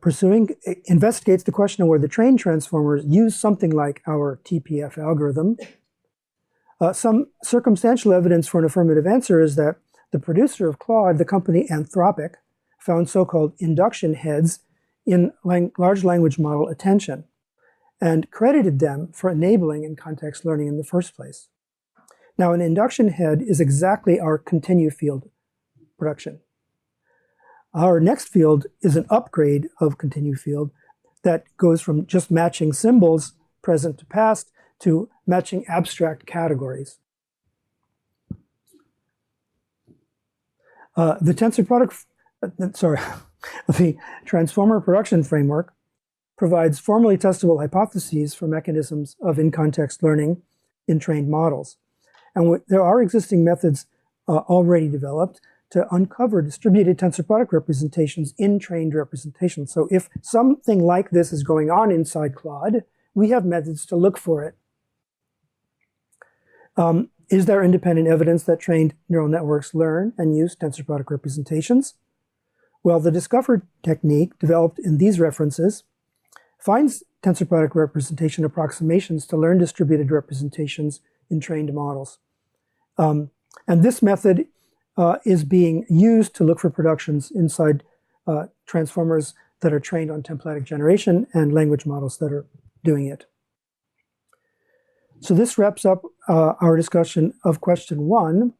pursuing investigates the question of whether trained transformers use something like our TPF algorithm. Some circumstantial evidence for an affirmative answer is that the producer of Claude, the company Anthropic, found so-called induction heads in large language model attention and credited them for enabling in-context learning in the first place. Now, an induction head is exactly our continue field production. Our next field is an upgrade of continue field that goes from just matching symbols present to past to matching abstract categories. The transformer production framework provides formally testable hypotheses for mechanisms of in-context learning in trained models. And there are existing methods already developed to uncover distributed tensor product representations in trained representations. So if something like this is going on inside Claude, we have methods to look for it. Is there independent evidence that trained neural networks learn and use tensor product representations? Well, the discovered technique developed in these references finds tensor product representation approximations to learn distributed representations in trained models. And this method is being used to look for productions inside transformers that are trained on templatic generation and language models that are doing it. So this wraps up our discussion of question 1,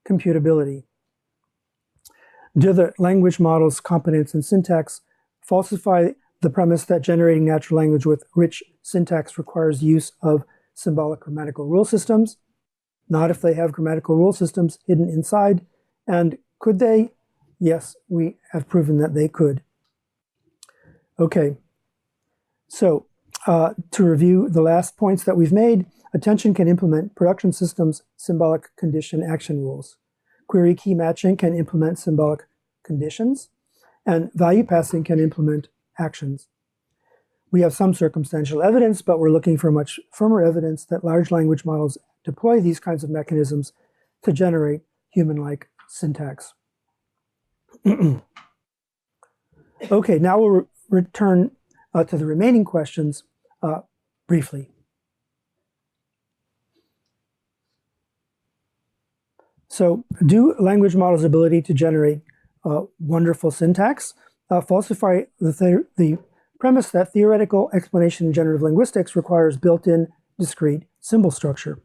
computability. Do the language model's competence and syntax falsify the premise that generating natural language with rich syntax requires use of symbolic grammatical rule systems? Not if they have grammatical rule systems hidden inside. And could they? Yes, we have proven that they could. Okay, so to review the last points that we've made, attention can implement production systems' symbolic condition action rules. Query key matching can implement symbolic conditions, and value passing can implement actions. We have some circumstantial evidence, but we're looking for much firmer evidence that large language models deploy these kinds of mechanisms to generate human-like syntax. Okay, now we'll return to the remaining questions briefly. So, do language models' ability to generate wonderful syntax falsify the premise that theoretical explanation in generative linguistics requires built-in discrete symbol structure?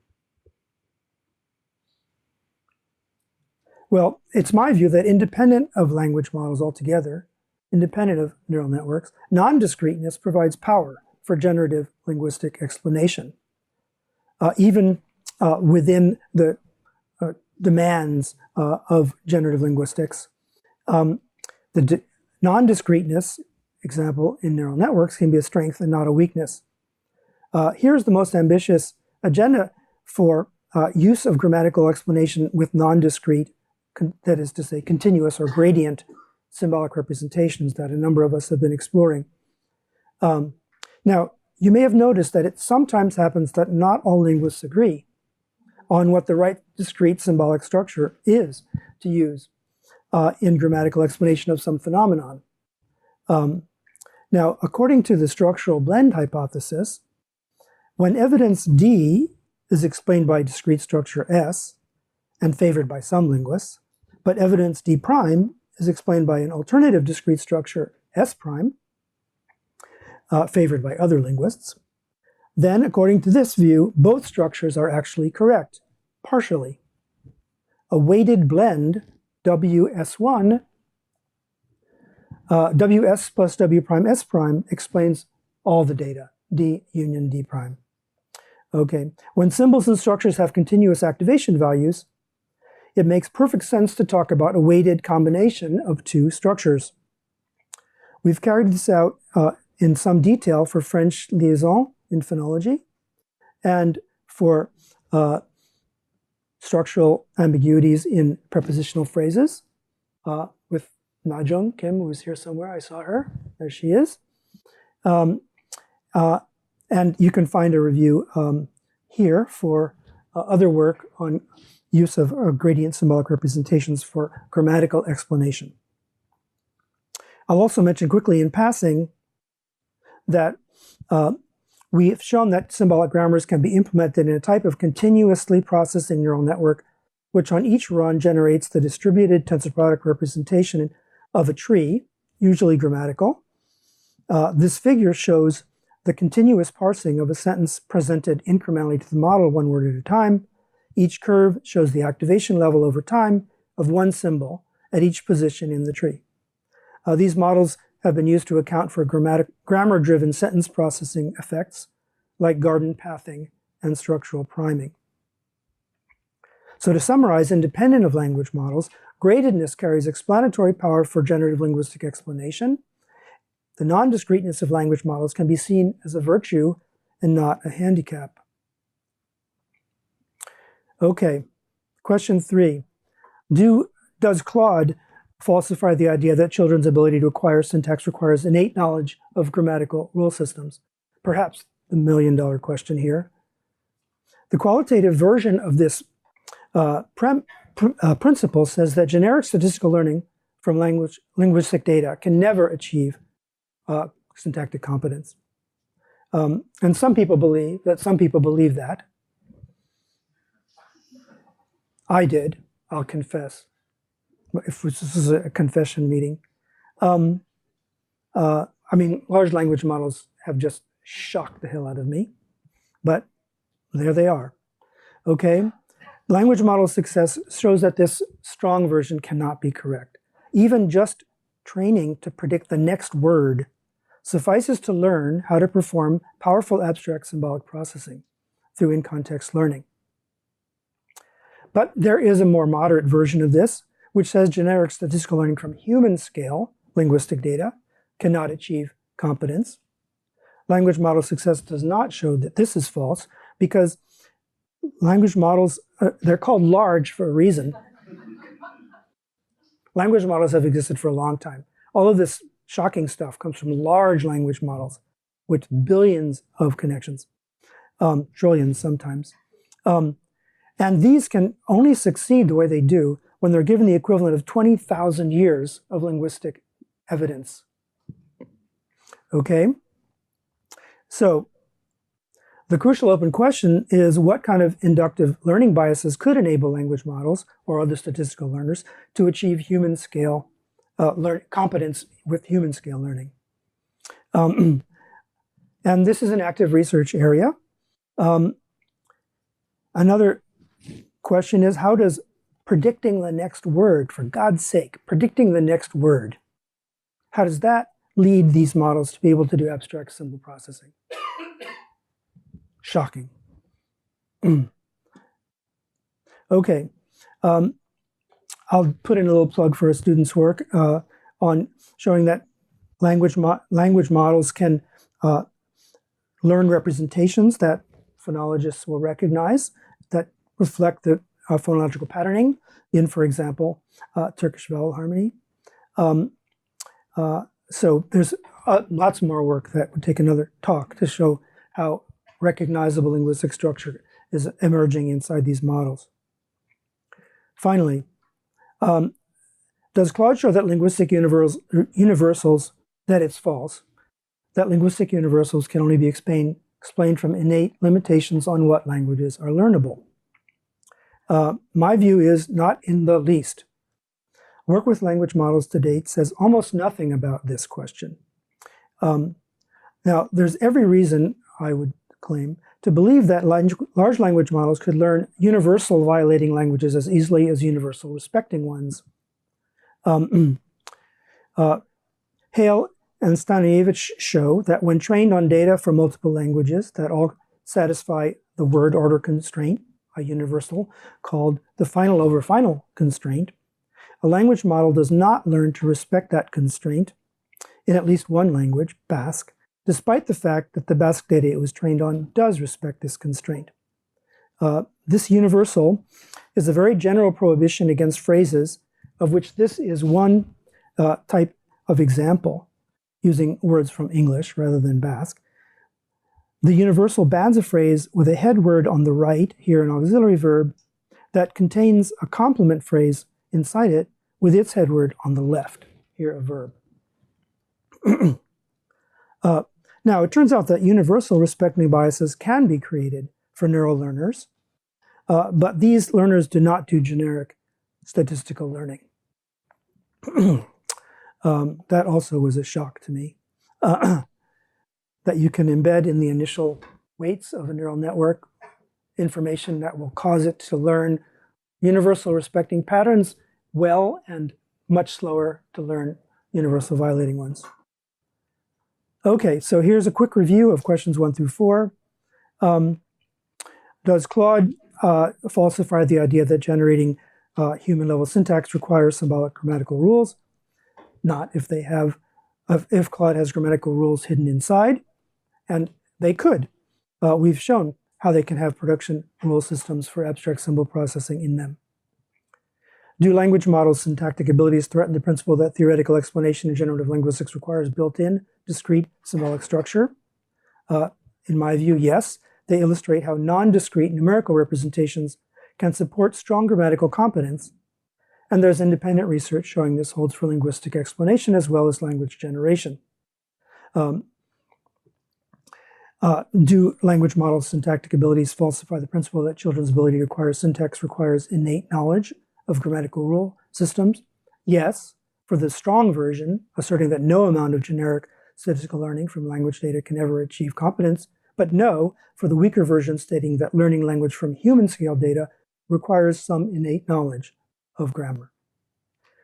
Well, it's my view that independent of language models altogether, independent of neural networks, non-discreteness provides power for generative linguistic explanation, even within the demands of generative linguistics. The non-discreteness example in neural networks can be a strength and not a weakness. Here's the most ambitious agenda for use of grammatical explanation with non-discrete, that is to say, continuous or gradient symbolic representations that a number of us have been exploring. Now, you may have noticed that it sometimes happens that not all linguists agree on what the right discrete symbolic structure is to use in grammatical explanation of some phenomenon. Now, according to the structural blend hypothesis, when evidence D is explained by discrete structure S and favored by some linguists, but evidence D prime is explained by an alternative discrete structure, S prime, favored by other linguists. Then, according to this view, both structures are actually correct, partially. A weighted blend, WS1, WS plus W prime S prime explains all the data, D union D prime. Okay, when symbols and structures have continuous activation values, it makes perfect sense to talk about a weighted combination of two structures. We've carried this out in some detail for French liaison in phonology and for structural ambiguities in prepositional phrases with Najong Kim, who's here somewhere. I saw her. There she is. And you can find a review here for other work on use of gradient symbolic representations for grammatical explanation. I'll also mention quickly in passing that we have shown that symbolic grammars can be implemented in a type of continuously processing neural network, which on each run generates the distributed tensor product representation of a tree, usually grammatical. This figure shows the continuous parsing of a sentence presented incrementally to the model one word at a time. Each curve shows the activation level over time of one symbol at each position in the tree. These models have been used to account for grammar-driven sentence processing effects like garden pathing and structural priming. So to summarize, independent of language models, gradedness carries explanatory power for generative linguistic explanation. The non-discreteness of language models can be seen as a virtue and not a handicap. Okay, question 3. Does Claude falsify the idea that children's ability to acquire syntax requires innate knowledge of grammatical rule systems? Perhaps the million-dollar question here. The qualitative version of this principle says that generic statistical learning from linguistic data can never achieve syntactic competence. And some people believe that. I did, I'll confess. If this is a confession meeting. I mean, large language models have just shocked the hell out of me, but there they are. Okay, language model success shows that this strong version cannot be correct. Even just training to predict the next word suffices to learn how to perform powerful abstract symbolic processing through in-context learning. But there is a more moderate version of this, which says generic statistical learning from human scale linguistic data cannot achieve competence. Language model success does not show that this is false because language models, they're called large for a reason. Language models have existed for a long time. All of this shocking stuff comes from large language models with billions of connections, trillions sometimes. And these can only succeed the way they do when they're given the equivalent of 20,000 years of linguistic evidence. Okay? So, the crucial open question is what kind of inductive learning biases could enable language models or other statistical learners to achieve human scale competence with human scale learning. And this is an active research area. Another question is, how does predicting the next word, for God's sake, predicting the next word, how does that lead these models to be able to do abstract symbol processing? Shocking. Okay. I'll put in a little plug for a student's work on showing that language models can learn representations that phonologists will recognize that reflect the phonological patterning in, for example, Turkish vowel harmony. So there's lots more work that would take another talk to show how recognizable linguistic structure is emerging inside these models. Finally, does Claude show that linguistic universals, that it's false, that linguistic universals can only be explained from innate limitations on what languages are learnable? My view is not in the least. Work with language models to date says almost nothing about this question. Now, there's every reason, I would claim, to believe that large language models could learn universal violating languages as easily as universal respecting ones. Hale and Stanievich show that when trained on data from multiple languages that all satisfy the word order constraint, a universal called the final over final constraint, a language model does not learn to respect that constraint in at least one language, Basque, despite the fact that the Basque data it was trained on does respect this constraint. This universal is a very general prohibition against phrases, of which this is one type of example, using words from English rather than Basque. The universal bans a phrase with a head word on the right, here an auxiliary verb, that contains a complement phrase inside it with its head word on the left, here a verb. Now, it turns out that universal respecting biases can be created for neural learners, but these learners do not do generic statistical learning. That also was a shock to me, that you can embed in the initial weights of a neural network information that will cause it to learn universal respecting patterns well and much slower to learn universal violating ones. Okay, so here's a quick review of questions 1 through 4. Does Claude falsify the idea that generating human-level syntax requires symbolic grammatical rules? Not if they have, if Claude has grammatical rules hidden inside, and they could. We've shown how they can have production rule systems for abstract symbol processing in them. Do language models' syntactic abilities threaten the principle that theoretical explanation in generative linguistics requires built-in, discrete symbolic structure? In my view, yes. They illustrate how non-discrete numerical representations can support strong grammatical competence, and there's independent research showing this holds for linguistic explanation as well as language generation. Do language models' syntactic abilities falsify the principle that children's ability to acquire syntax requires innate knowledge of grammatical rule systems? Yes, for the strong version, asserting that no amount of generic statistical learning from language data can ever achieve competence, but no, for the weaker version stating that learning language from human scale data requires some innate knowledge of grammar.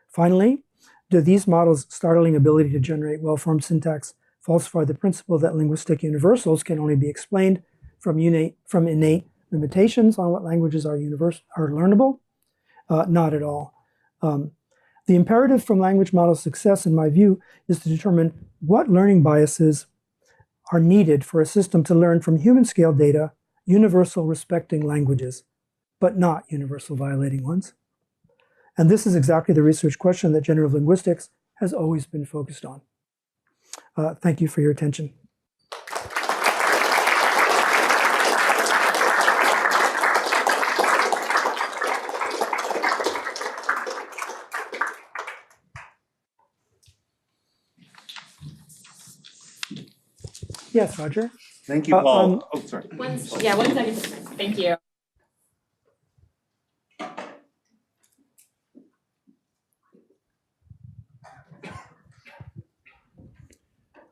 Finally, do these models' startling ability to generate well-formed syntax falsify the principle that linguistic universals can only be explained from innate limitations on what languages are learnable? Not at all. The imperative from language model success, in my view, is to determine what learning biases are needed for a system to learn from human scale data universal respecting languages, but not universal violating ones. And this is exactly the research question that generative linguistics has always been focused on. Thank you for your attention. Yes, Roger? Thank you, Paul. Sorry. One second. Thank you.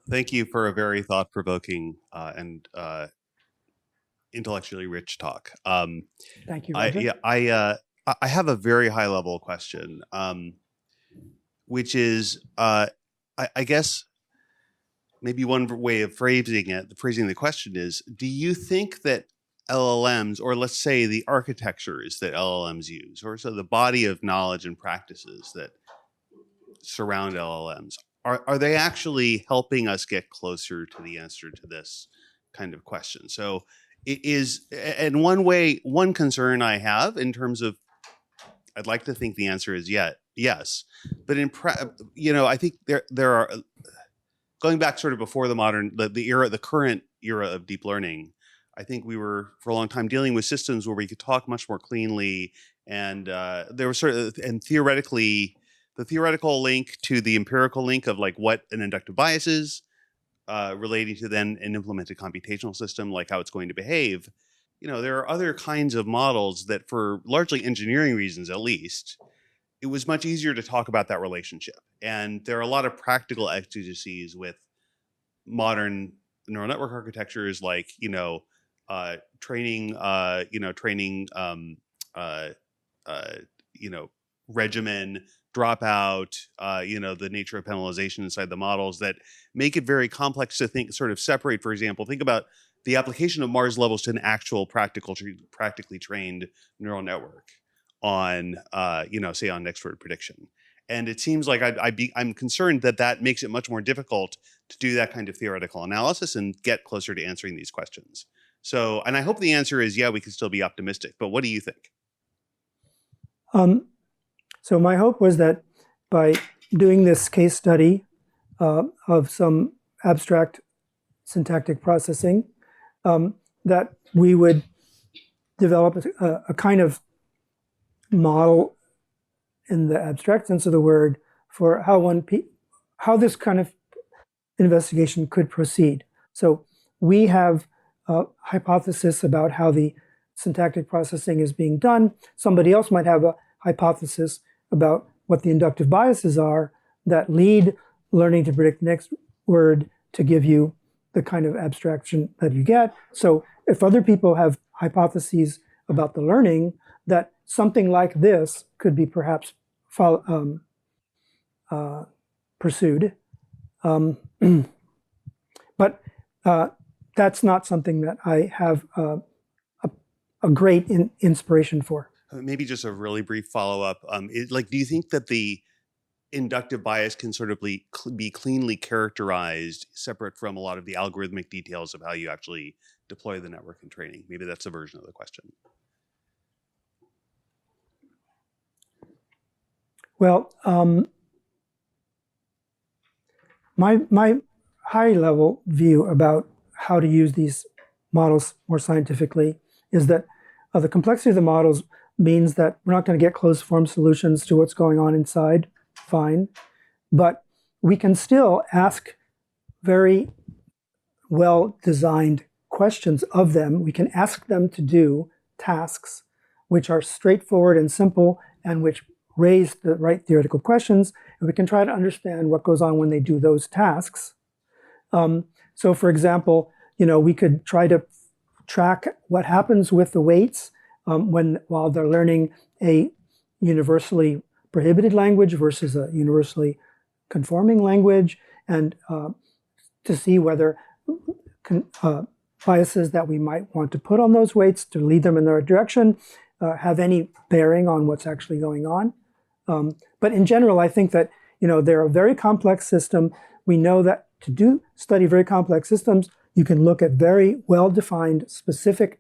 Thank you for a very thought-provoking and intellectually rich talk. Thank you, Roger. I have a very high-level question, which is, I guess, maybe one way of phrasing the question is, do you think that LLMs, or let's say the architectures that LLMs use, or so the body of knowledge and practices that surround LLMs, are they actually helping us get closer to the answer to this kind of question? So it is, and one concern I have in terms of, I'd like to think the answer is yes, but I think there are, going back sort of before the current era of deep learning, I think we were for a long time dealing with systems where we could talk much more cleanly, and there was theoretically, the theoretical link to the empirical link of like what an inductive bias is, relating to then an implemented computational system, like how it's going to behave. There are other kinds of models that, for largely engineering reasons at least, it was much easier to talk about that relationship. And there are a lot of practical exigencies with modern neural network architectures, like training, regimen, dropout, the nature of penalization inside the models that make it very complex to sort of separate. For example, think about the application of Mars levels to an actual practically trained neural network on, say on next word prediction. And it seems like I'm concerned that makes it much more difficult to do that kind of theoretical analysis and get closer to answering these questions. So, and I hope the answer is, yeah, we can still be optimistic, but what do you think? So my hope was that by doing this case study of some abstract syntactic processing, that we would develop a kind of model in the abstract sense of the word for how this kind of investigation could proceed. So we have a hypothesis about how the syntactic processing is being done. Somebody else might have a hypothesis about what the inductive biases are that lead learning to predict the next word to give you the kind of abstraction that you get. So if other people have hypotheses about the learning, that something like this could be perhaps pursued. But that's not something that I have a great inspiration for. Maybe just a really brief follow-up. Do you think that the inductive bias can sort of be cleanly characterized separate from a lot of the algorithmic details of how you actually deploy the network in training? Maybe that's a version of the question. Well, my high-level view about how to use these models more scientifically is that the complexity of the models means that we're not going to get closed-form solutions to what's going on inside, fine. But we can still ask very well-designed questions of them. We can ask them to do tasks which are straightforward and simple and which raise the right theoretical questions, and we can try to understand what goes on when they do those tasks. So for example, we could try to track what happens with the weights while they're learning a universally prohibited language versus a universally conforming language, and to see whether biases that we might want to put on those weights to lead them in the right direction have any bearing on what's actually going on. But in general, I think that they're a very complex system. We know that to study very complex systems, you can look at very well-defined specific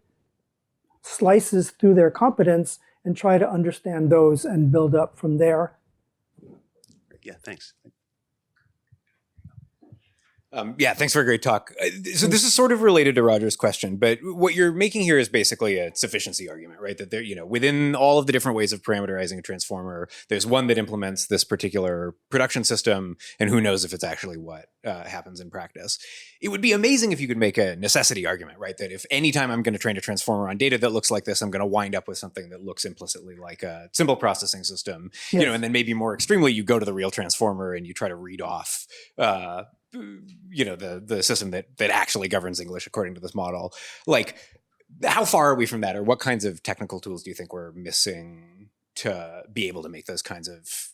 slices through their competence and try to understand those and build up from there. Yeah, thanks. Thanks for a great talk. So this is sort of related to Roger's question, but what you're making here is basically a sufficiency argument, right? That there, within all of the different ways of parameterizing a transformer, there's one that implements this particular production system, and who knows if it's actually what happens in practice. It would be amazing if you could make a necessity argument, right? That if anytime I'm going to train a transformer on data that looks like this, I'm going to wind up with something that looks implicitly like a simple processing system, Yes. and then maybe more extremely, you go to the real transformer and you try to read off the system that actually governs English according to this model. Like, how far are we from that, or what kinds of technical tools do you think we're missing to be able to make those kinds of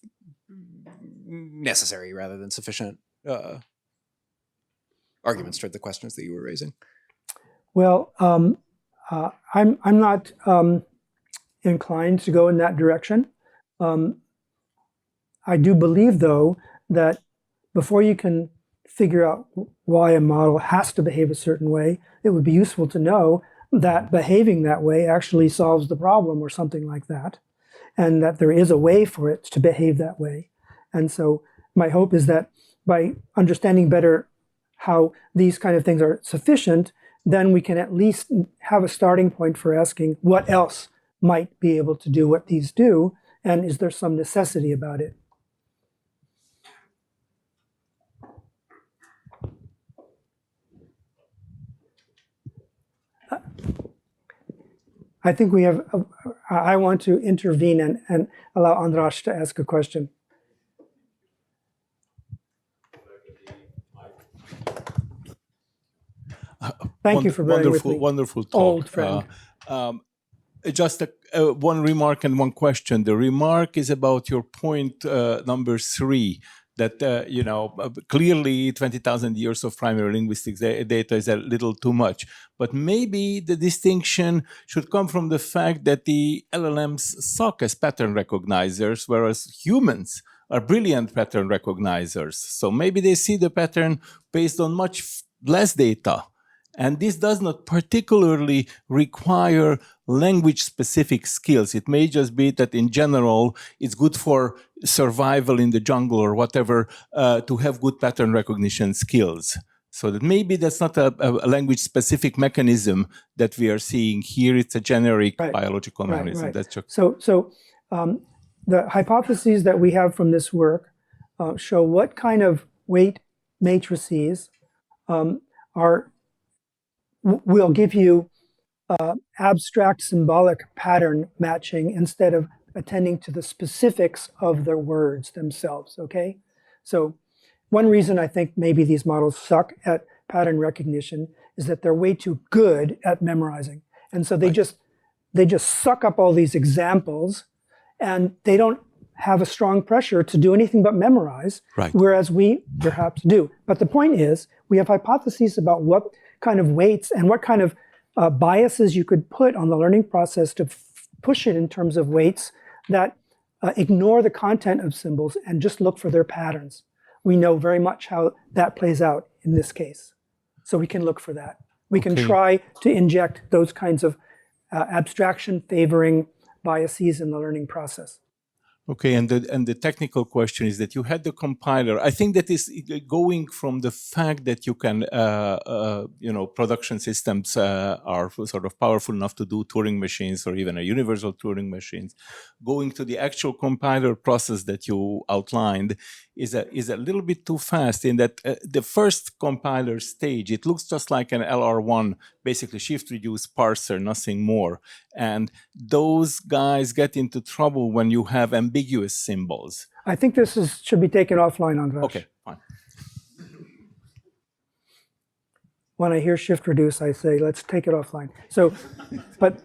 necessary rather than sufficient arguments toward the questions that you were raising? Well, I'm not inclined to go in that direction. I do believe, though, that before you can figure out why a model has to behave a certain way, it would be useful to know that behaving that way actually solves the problem or something like that, and that there is a way for it to behave that way. And so my hope is that by understanding better how these kind of things are sufficient, then we can at least have a starting point for asking what else might be able to do what these do, and is there some necessity about it? I think we have, I want to intervene and allow Andras to ask a question. Thank you for bearing with me. Wonderful talk. Old friend. Just one remark and one question. The remark is about your point number 3, that clearly 20,000 years of primary linguistics data is a little too much. But maybe the distinction should come from the fact that the LLMs suck as pattern recognizers, whereas humans are brilliant pattern recognizers. So maybe they see the pattern based on much less data. And this does not particularly require language-specific skills. It may just be that in general, it's good for survival in the jungle or whatever to have good pattern recognition skills. So that maybe that's not a language-specific mechanism that we are seeing here. It's a generic biological mechanism. Right. That's just... So the hypotheses that we have from this work show what kind of weight matrices will give you abstract symbolic pattern matching instead of attending to the specifics of the words themselves, okay? So one reason I think maybe these models suck at pattern recognition is that they're way too good at memorizing. And so they just suck up all these examples and they don't have a strong pressure to do anything but memorize, whereas we perhaps do. But the point is, we have hypotheses about what kind of weights and what kind of biases you could put on the learning process to push it in terms of weights that ignore the content of symbols and just look for their patterns. We know very much how that plays out in this case. So we can look for that. We can try to inject those kinds of abstraction favoring biases in the learning process. Okay, and the technical question is that you had the compiler. I think that is going from the fact that you can, production systems are sort of powerful enough to do Turing machines or even a universal Turing machines. Going to the actual compiler process that you outlined is a little bit too fast in that the first compiler stage, it looks just like an LR1, basically shift reduce parser, nothing more. And those guys get into trouble when you have ambiguous symbols. I think this should be taken offline, Andras. Okay, fine. When I hear shift reduce, I say, let's take it offline. So, but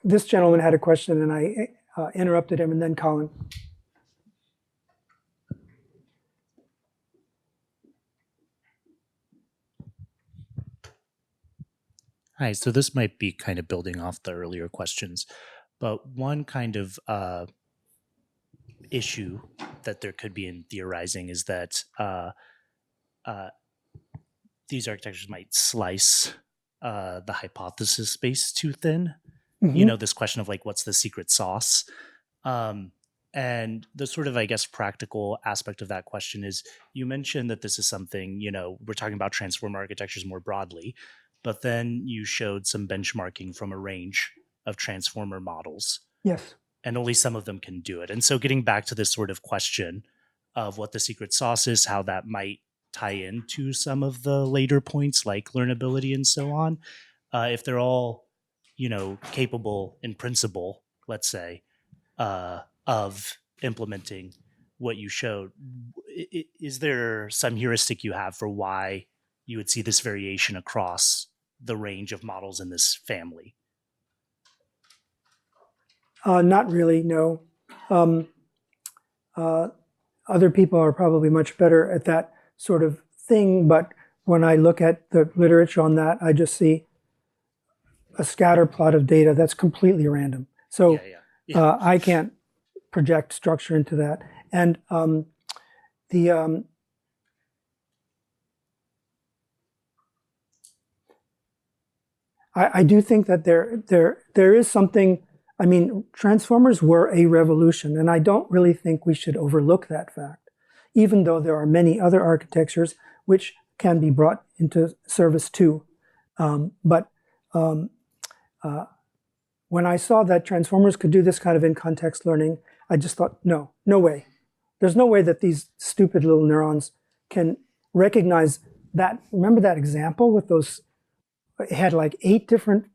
this gentleman had a question and I interrupted him, and then Colin. Hi, so this might be kind of building off the earlier questions, but one kind of issue that there could be in theorizing is that these architectures might slice the hypothesis space too thin. Mm-hmm. You know, this question of like, what's the secret sauce? And the sort of, I guess, practical aspect of that question is, you mentioned that this is something, we're talking about transformer architectures more broadly, but then you showed some benchmarking from a range of transformer models. Yes. And only some of them can do it. And so getting back to this sort of question of what the secret sauce is, how that might tie into some of the later points like learnability and so on, if they're all, capable in principle, let's say, of implementing what you showed, is there some heuristic you have for why you would see this variation across the range of models in this family? Not really, no. Other people are probably much better at that sort of thing, but when I look at the literature on that, I just see a scatter plot of data that's completely random. So I can't project structure into that. And I do think that there is something. I mean, transformers were a revolution, and I don't really think we should overlook that fact, even though there are many other architectures which can be brought into service too. But when I saw that transformers could do this kind of in-context learning, I just thought, no way. There's no way that these stupid little neurons can recognize that. Remember that example with those it had like 8 different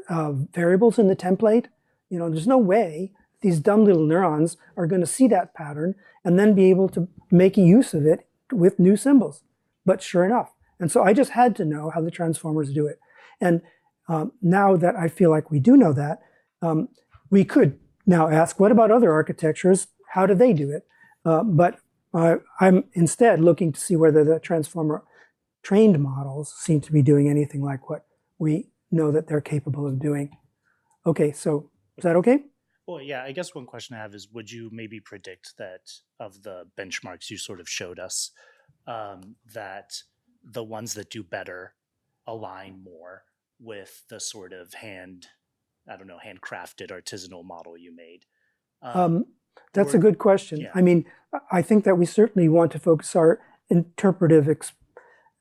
variables in the template. There's no way these dumb little neurons are going to see that pattern and then be able to make use of it with new symbols. But sure enough. And so I just had to know how the transformers do it. And now that I feel like we do know that, we could now ask, what about other architectures? How do they do it? But I'm instead looking to see whether the transformer trained models seem to be doing anything like what we know that they're capable of doing. Okay, so is that okay? Well, yeah, I guess one question I have is, would you maybe predict that of the benchmarks you sort of showed us, that the ones that do better align more with the sort of handcrafted artisanal model you made? That's a good question. Yeah. I mean, I think that we certainly want to focus our interpretive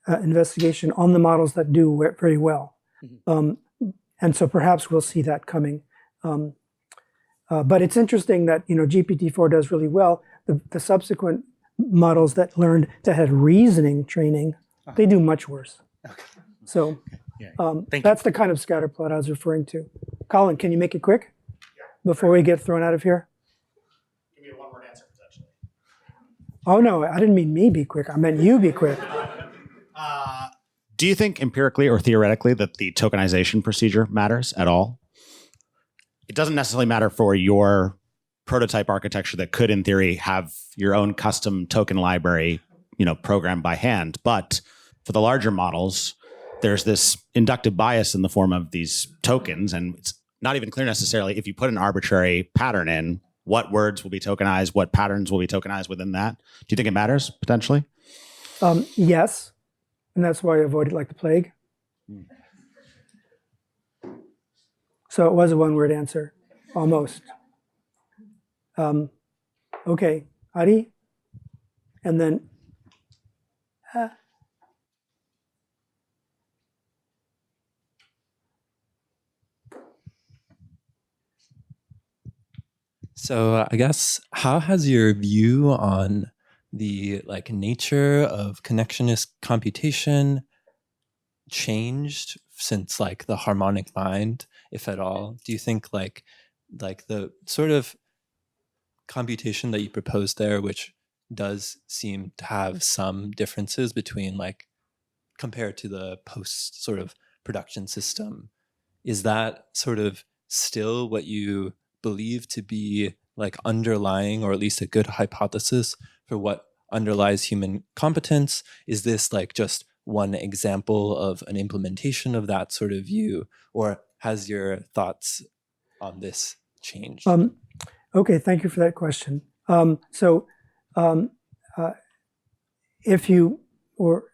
investigation on the models that do very well. Mm-hmm. And so perhaps we'll see that coming. But it's interesting that, GPT-4 does really well. The subsequent models that had reasoning training, they do much worse. Okay. So that's the kind of scatter plot I was referring to. Colin, can you make it quick before we get thrown out of here? Give me a one-word answer, potentially. Oh, no, I didn't mean me be quick. I meant you be quick. Do you think empirically or theoretically that the tokenization procedure matters at all? It doesn't necessarily matter for your prototype architecture that could, in theory, have your own custom token library, programmed by hand. But for the larger models, there's this inductive bias in the form of these tokens, and it's not even clear necessarily if you put an arbitrary pattern in, what words will be tokenized, what patterns will be tokenized within that. Do you think it matters potentially? Yes, and that's why I avoided like the plague. So it was a one-word answer, almost. Okay, Ari, and then. So I guess, how has your view on the nature of connectionist computation changed since the harmonic mind, if at all? Do you think the sort of computation that you proposed there, which does seem to have some differences between compared to the post sort of production system, is that sort of still what you believe to be underlying, or at least a good hypothesis for what underlies human competence? Is this just one example of an implementation of that sort of view, or has your thoughts on this changed? Okay, thank you for that question. If you were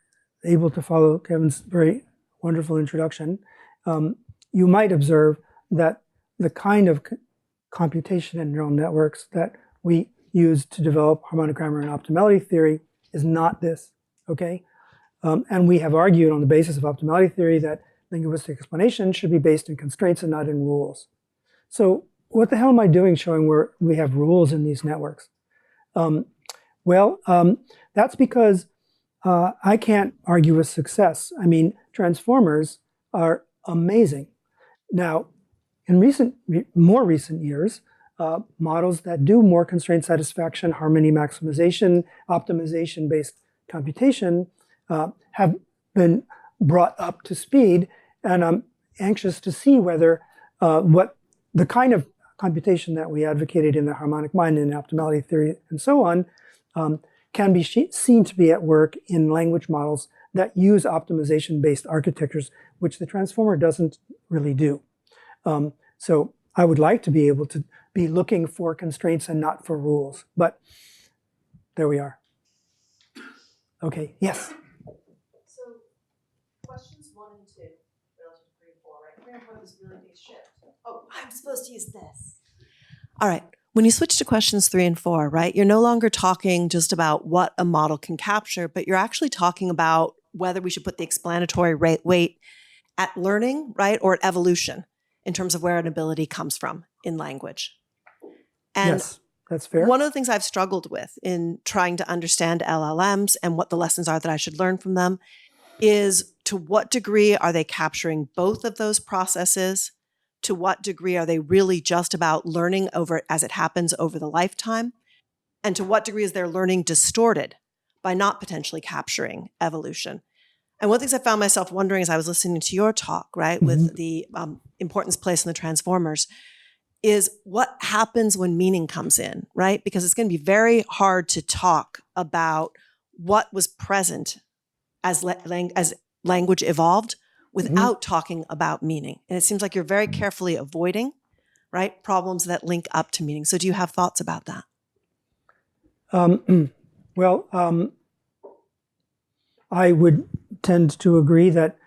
able to follow Kevin's very wonderful introduction, you might observe that the kind of computation in neural networks that we use to develop harmonic grammar and optimality theory is not this, okay? And we have argued on the basis of optimality theory that linguistic explanation should be based in constraints and not in rules. So what the hell am I doing showing where we have rules in these networks? That's because I can't argue with success. I mean, transformers are amazing. Now, in more recent years, models that do more constraint satisfaction, harmony maximization, optimization-based computation have been brought up to speed, and I'm anxious to see whether what the kind of computation that we advocated in the harmonic mind and optimality theory and so on can be seen to be at work in language models that use optimization-based architectures, which the transformer doesn't really do. So I would like to be able to be looking for constraints and not for rules, but there we are. Okay, yes? So questions 1 and 2, relative to 3 and 4, right? 3 and 4 is really big shift. Oh, I'm supposed to use this. All right. When you switch to questions 3 and 4, right, you're no longer talking just about what a model can capture, but you're actually talking about whether we should put the explanatory weight at learning, right, or at evolution in terms of where an ability comes from in language. And yes, that's fair. One of the things I've struggled with in trying to understand LLMs and what the lessons are that I should learn from them is to what degree are they capturing both of those processes? To what degree are they really just about learning over as it happens over the lifetime? And to what degree is their learning distorted by not potentially capturing evolution? And one of the things I found myself wondering as I was listening to your talk, right, with the importance placed in the transformers, is what happens when meaning comes in, right? Because it's going to be very hard to talk about what was present as language evolved without talking about meaning. And it seems like you're very carefully avoiding, right, problems that link up to meaning. So do you have thoughts about that? I would tend to agree that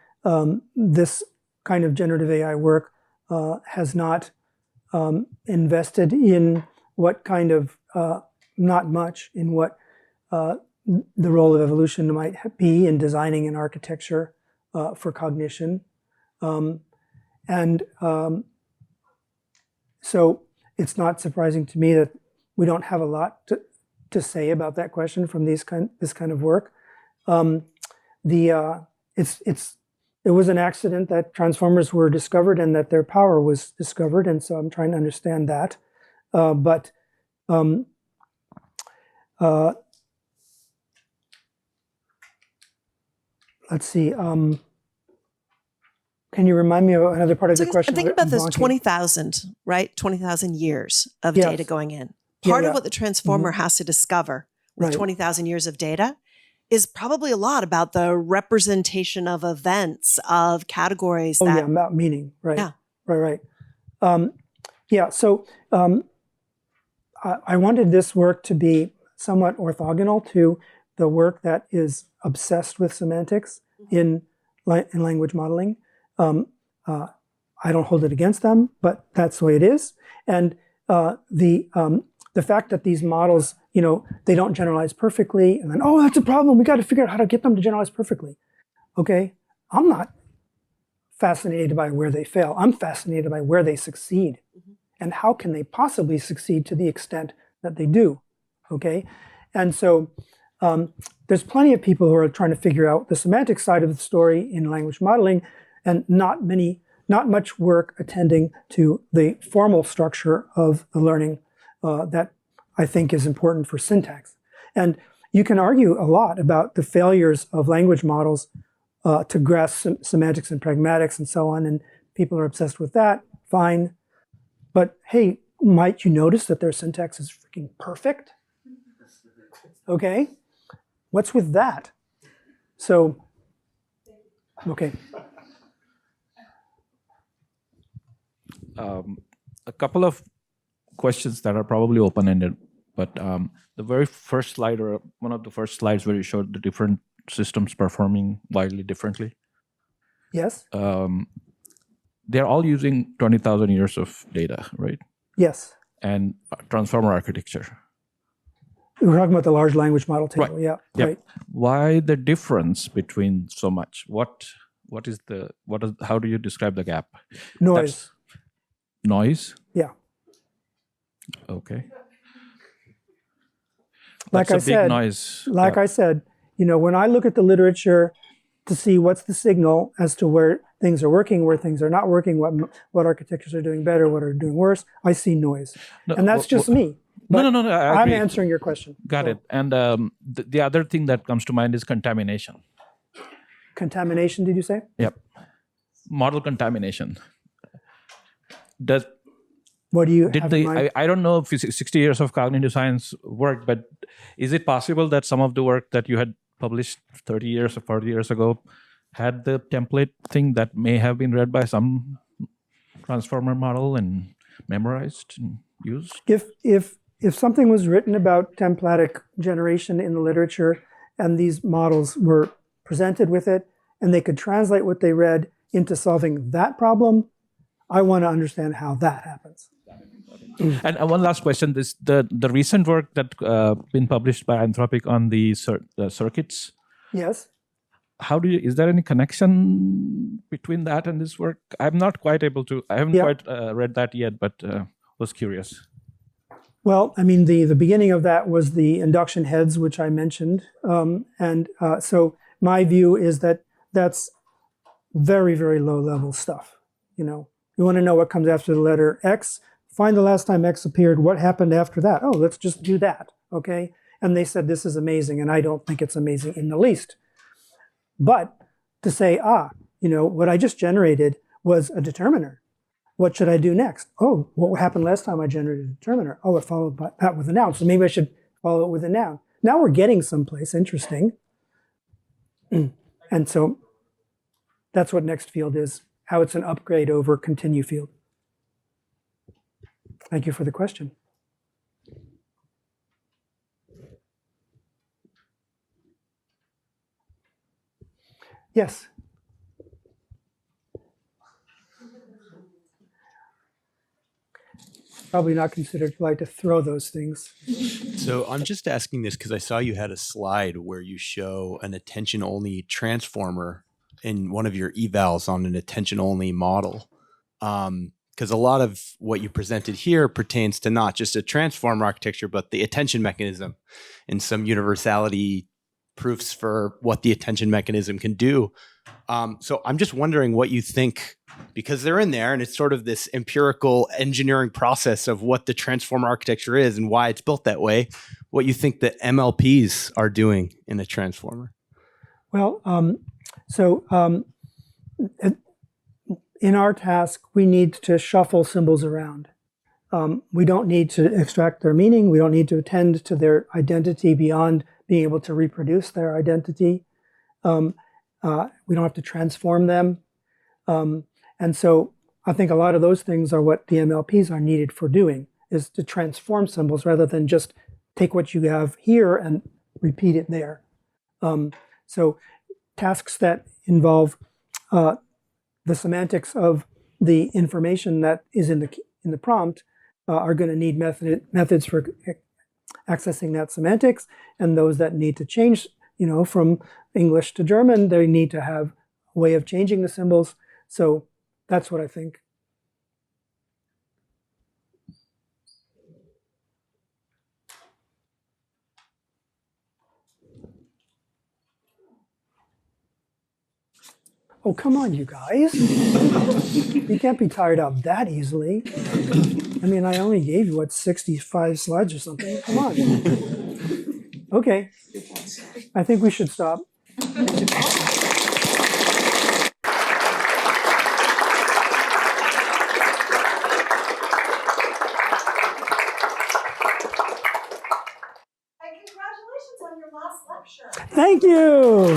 this kind of generative AI work has not invested in what kind of, not much in what the role of evolution might be in designing an architecture for cognition. So it's not surprising to me that we don't have a lot to say about that question from this kind of work. It was an accident that transformers were discovered and that their power was discovered, and so I'm trying to understand that. Let's see. Can you remind me of another part of the question? I'm thinking about this 20,000, right? 20,000 years of data going in. Part of what the transformer has to discover with 20,000 years of data is probably a lot about the representation of events, of categories. About meaning, right? Yeah. Right. So I wanted this work to be somewhat orthogonal to the work that is obsessed with semantics in language modeling. I don't hold it against them, but that's the way it is. And the fact that these models, they don't generalize perfectly, and then, that's a problem. We got to figure out how to get them to generalize perfectly. Okay, I'm not fascinated by where they fail. I'm fascinated by where they succeed, and how can they possibly succeed to the extent that they do. Okay, and so there's plenty of people who are trying to figure out the semantic side of the story in language modeling, and not much work attending to the formal structure of the learning that I think is important for syntax. And you can argue a lot about the failures of language models to grasp semantics and pragmatics and so on, and people are obsessed with that, fine. But hey, might you notice that their syntax is freaking perfect? Okay, what's with that? So, okay. A couple of questions that are probably open-ended, but the very first slide, or one of the first slides where you showed the different systems performing wildly differently. Yes. They're all using 20,000 years of data, right? Yes. And transformer architecture. We're talking about the large language model table. Right. Yeah. Yep. Right. Why the difference between so much? How do you describe the gap? Noise. Noise? Yeah. Okay. Like I said, noise. I said, when I look at the literature to see what's the signal as to where things are working, where things are not working, what architectures are doing better, what are doing worse, I see noise. And that's just me. No. I'm answering your question. Got it. And the other thing that comes to mind is contamination. Contamination, did you say? Yep. Model contamination. What do you have in mind? I don't know if 60 years of cognitive science worked, but is it possible that some of the work that you had published 30 years or 40 years ago had the template thing that may have been read by some transformer model and memorized and used? If something was written about templatic generation in the literature and these models were presented with it and they could translate what they read into solving that problem, I want to understand how that happens. And one last question: the recent work that been published by Anthropic on the circuits. Yes. Is there any connection between that and this work? I'm not quite able to. I haven't quite read that yet, but was curious. Well, I mean, the beginning of that was the induction heads, which I mentioned, so my view is that that's very, very low level stuff. You know, you want to know what comes after the letter X, find the last time X appeared, what happened after that? Oh, let's just do that, okay? And they said, this is amazing, and I don't think it's amazing in the least. But to say, you know, what I just generated was a determiner. What should I do next? Oh, what happened last time I generated a determiner? Oh, it followed that with a noun, so maybe I should follow it with a noun. Now we're getting someplace interesting. And so that's what next field is, how it's an upgrade over continue field. Thank you for the question. Yes. Probably not considered polite to throw those things. So I'm just asking this because I saw you had a slide where you show an attention-only transformer in one of your evals on an attention-only model. Because a lot of what you presented here pertains to not just a transformer architecture, but the attention mechanism and some universality proofs for what the attention mechanism can do. So I'm just wondering what you think, because they're in there and it's sort of this empirical engineering process of what the transformer architecture is and why it's built that way, what you think the MLPs are doing in a transformer. Well, in our task, we need to shuffle symbols around. We don't need to extract their meaning. We don't need to attend to their identity beyond being able to reproduce their identity. We don't have to transform them. And so I think a lot of those things are what the MLPs are needed for doing, is to transform symbols rather than just take what you have here and repeat it there. So tasks that involve the semantics of the information that is in the prompt are going to need methods for accessing that semantics, and those that need to change, you know, from English to German, they need to have a way of changing the symbols. So that's what I think. Oh, come on, you guys. You can't be tired out that easily. I mean, I only gave you, what, 65 slides or something? Come on. Okay. I think we should stop. And congratulations on your last lecture. Thank you.